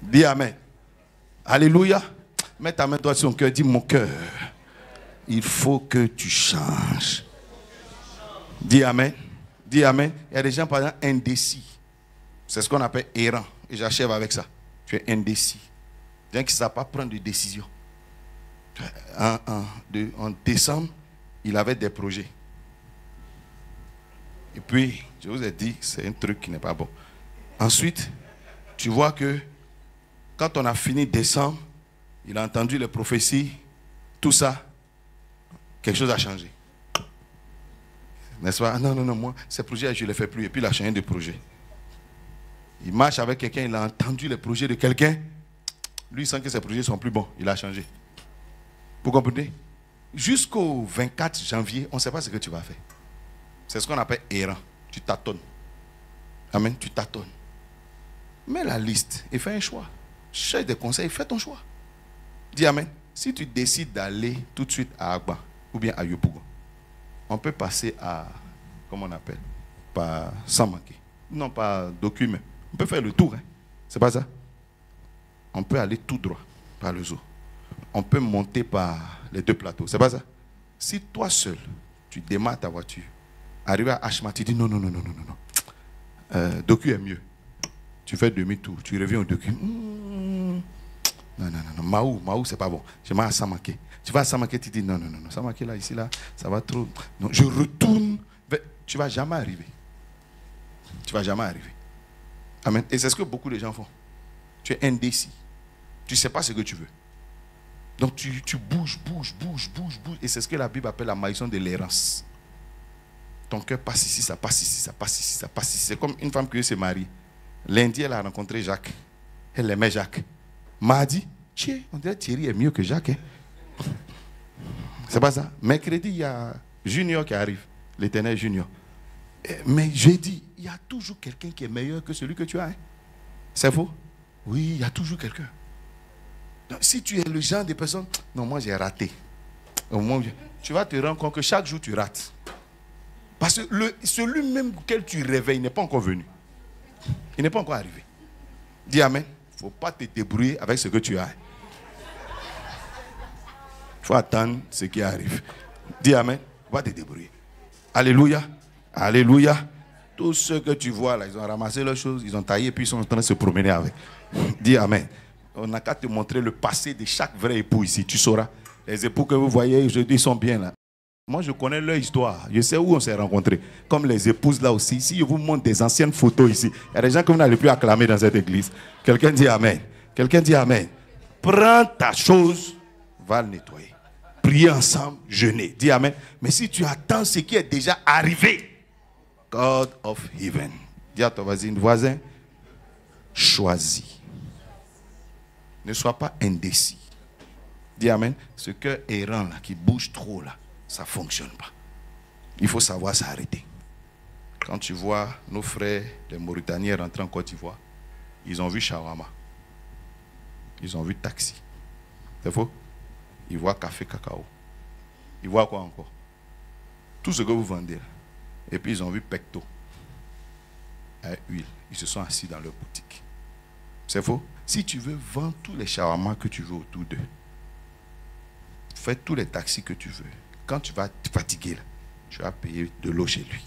Dis amen. Alléluia. Mets ta main droite sur ton cœur. Dis mon cœur. Il faut que tu changes. Dis amen. Dis amen. Il y a des gens, par exemple, indécis. C'est ce qu'on appelle errant. Et j'achève avec ça. Tu es indécis. Des gens qui ne savent pas prendre de décision. En décembre, il avait des projets. Et puis, je vous ai dit, c'est un truc qui n'est pas bon. Ensuite, tu vois que quand on a fini décembre, il a entendu les prophéties, tout ça, quelque chose a changé. N'est-ce pas? Non, moi, ces projets, je ne les fais plus. Et puis, il a changé de projet. Il marche avec quelqu'un, il a entendu les projets de quelqu'un. Lui, il sent que ses projets sont plus bons. Il a changé. Vous comprenez? Jusqu'au 24 janvier, on ne sait pas ce que tu vas faire. C'est ce qu'on appelle errant. Tu tâtonnes. Amen, tu tâtonnes. Mets la liste et fais un choix. Cherche des conseils, fais ton choix. Dis amen. Si tu décides d'aller tout de suite à Agba ou bien à Yopougon, on peut passer à, comment on appelle, pas sans manquer. Non, pas document. On peut faire le tour. Hein. C'est pas ça? On peut aller tout droit par le zoo. On peut monter par les 2 plateaux. C'est pas ça? Si toi seul, tu démarres ta voiture, arrivé à Ashma, tu dis non. Docu est mieux. Tu fais demi-tour, tu reviens au docu. Non. Maou, c'est pas bon. Je vais à Samaké. Tu vas à Samaké, tu dis non. Samaké, là, ici, là, ça va trop. Non, je retourne. Tu ne vas jamais arriver. Tu ne vas jamais arriver. Amen. Et c'est ce que beaucoup de gens font. Tu es indécis. Tu ne sais pas ce que tu veux. Donc tu bouges. Et c'est ce que la Bible appelle la malédiction de l'errance. Ton cœur passe ici, ça passe ici. C'est comme une femme qui se marie. Lundi, elle a rencontré Jacques. Elle aimait Jacques. Mardi, tiens, on dirait que Thierry est mieux que Jacques. Hein? C'est pas ça. Mercredi, il y a Junior qui arrive. L'Éternel Junior. Mais jeudi, il y a toujours quelqu'un qui est meilleur que celui que tu as. Hein? C'est faux? Oui, il y a toujours quelqu'un. Donc, si tu es le genre de personne, non, moi j'ai raté. Au moment où tu vas te rendre compte que chaque jour tu rates. Parce que celui même auquel tu réveilles n'est pas encore venu. Il n'est pas encore arrivé. Dis amen. Il ne faut pas te débrouiller avec ce que tu as. Il faut attendre ce qui arrive. Dis amen. Il ne faut pas te débrouiller. Alléluia. Alléluia. Tous ceux que tu vois là, ils ont ramassé leurs choses, ils ont taillé, puis ils sont en train de se promener avec. Dis amen. On n'a qu'à te montrer le passé de chaque vrai époux ici. Tu sauras. Les époux que vous voyez aujourd'hui, ils sont bien là. Moi, je connais leur histoire. Je sais où on s'est rencontrés. Comme les épouses là aussi. Si je vous montre des anciennes photos ici, il y a des gens que vous n'allez plus acclamer dans cette église. Quelqu'un dit amen. Quelqu'un dit amen. Prends ta chose, va le nettoyer. Priez ensemble, jeûner. Dis amen. Mais si tu attends ce qui est déjà arrivé, God of heaven. Dis à ton voisin, choisis. Ne sois pas indécis. Dis amen. Ce cœur errant là, qui bouge trop là, ça ne fonctionne pas. Il faut savoir s'arrêter. Quand tu vois nos frères, les Mauritaniens rentrer en Côte d'Ivoire, ils ont vu shawarma. Ils ont vu taxi. C'est faux? Ils voient café, cacao. Ils voient quoi encore? Tout ce que vous vendez là. Et puis ils ont vu pecto. À huile. Ils se sont assis dans leur boutique. C'est faux? Si tu veux vendre tous les shawarma que tu veux autour d'eux, fais tous les taxis que tu veux. Quand tu vas te fatiguer, là, tu vas payer de l'eau chez lui.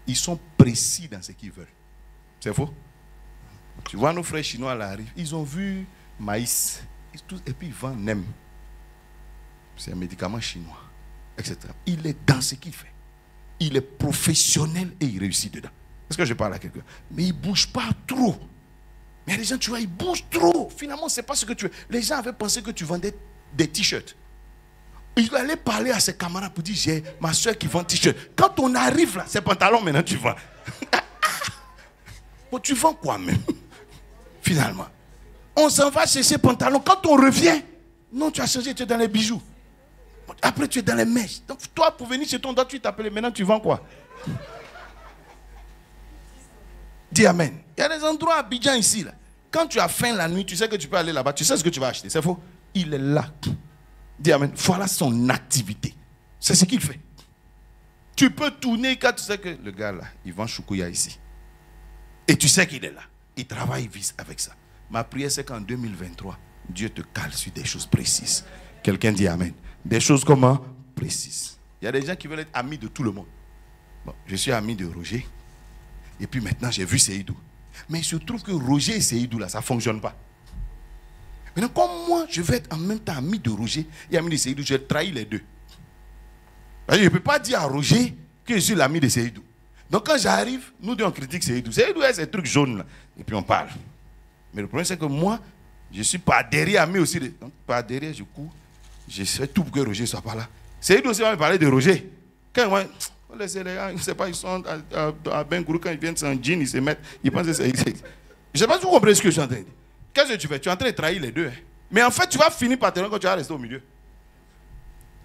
Ils sont précis dans ce qu'ils veulent. C'est faux? Tu vois, nos frères chinois là arrivent. Ils ont vu maïs. Et puis ils vendent nem. C'est un médicament chinois, etc. Il est dans ce qu'il fait. Il est professionnel et il réussit dedans. Est-ce que je parle à quelqu'un? Mais il ne bouge pas trop. Mais il y a des gens, tu vois, ils bougent trop. Finalement, ce n'est pas ce que tu veux. Les gens avaient pensé que tu vendais des t-shirts. Il allait parler à ses camarades pour dire, j'ai ma soeur qui vend t-shirt. Quand on arrive là, ces pantalons, maintenant tu vends. Bon, tu vends quoi même? Finalement. On s'en va chercher pantalons. Quand on revient, non, tu as changé, tu es dans les bijoux. Après, tu es dans les mèches. Donc, toi, pour venir chez ton doigt, tu t'appelles. Maintenant, tu vends quoi? Dis amen. Il y a des endroits à Abidjan ici. Là. Quand tu as faim la nuit, tu sais que tu peux aller là-bas. Tu sais ce que tu vas acheter. C'est faux? Il est là. Dis amen. Voilà son activité. C'est ce qu'il fait. Tu peux tourner quand tu sais que le gars là, il vend choukouya ici. Et tu sais qu'il est là. Il travaille vite avec ça. Ma prière, c'est qu'en 2023, Dieu te cale sur des choses précises. Quelqu'un dit amen. Des choses comment? Précises. Il y a des gens qui veulent être amis de tout le monde. Bon, je suis ami de Roger. Et puis maintenant, j'ai vu Seydou. Mais il se trouve que Roger et Seydou, là, ça ne fonctionne pas. Maintenant, comme moi, je vais être en même temps ami de Roger et ami de Seydou, je vais trahir les deux. Je ne peux pas dire à Roger que je suis l'ami de Seydou. Donc quand j'arrive, nous deux on critique Seydou. Seydou a ces trucs jaunes là. Et puis on parle. Mais le problème c'est que moi, je ne suis pas derrière ami aussi. Donc par derrière, je cours. Je fais tout pour que Roger ne soit pas là. Seydou aussi va me parler de Roger. Quand moi, on laisse les gars, je ne sais pas, ils sont à Bengourou, quand ils viennent sans jean, ils se mettent. Ils pensent que c'est. Je ne sais pas si vous comprenez ce que je suis en train de dire. Qu'est-ce que tu fais? Tu es en train de trahir les deux. Hein? Mais en fait, tu vas finir par te rendre quand tu vas rester au milieu.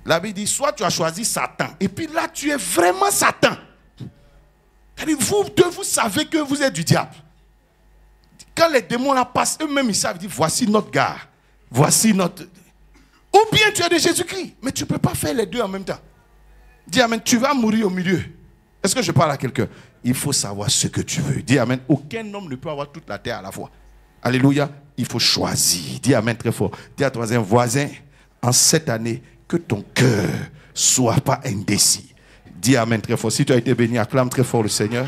La Bible dit, soit tu as choisi Satan. Et puis là, tu es vraiment Satan. Vous savez que vous êtes du diable. Quand les démons là passent, eux-mêmes ils savent, ils disent, voici notre gars. Voici notre... Ou bien tu es de Jésus-Christ. Mais tu ne peux pas faire les deux en même temps. Dis amen, tu vas mourir au milieu. Est-ce que je parle à quelqu'un? Il faut savoir ce que tu veux. Dis amen, aucun homme ne peut avoir toute la terre à la fois. Alléluia, il faut choisir. Dis amen très fort. Dis à ton voisin, en cette année, que ton cœur ne soit pas indécis. Dis amen très fort. Si tu as été béni, acclame très fort le Seigneur.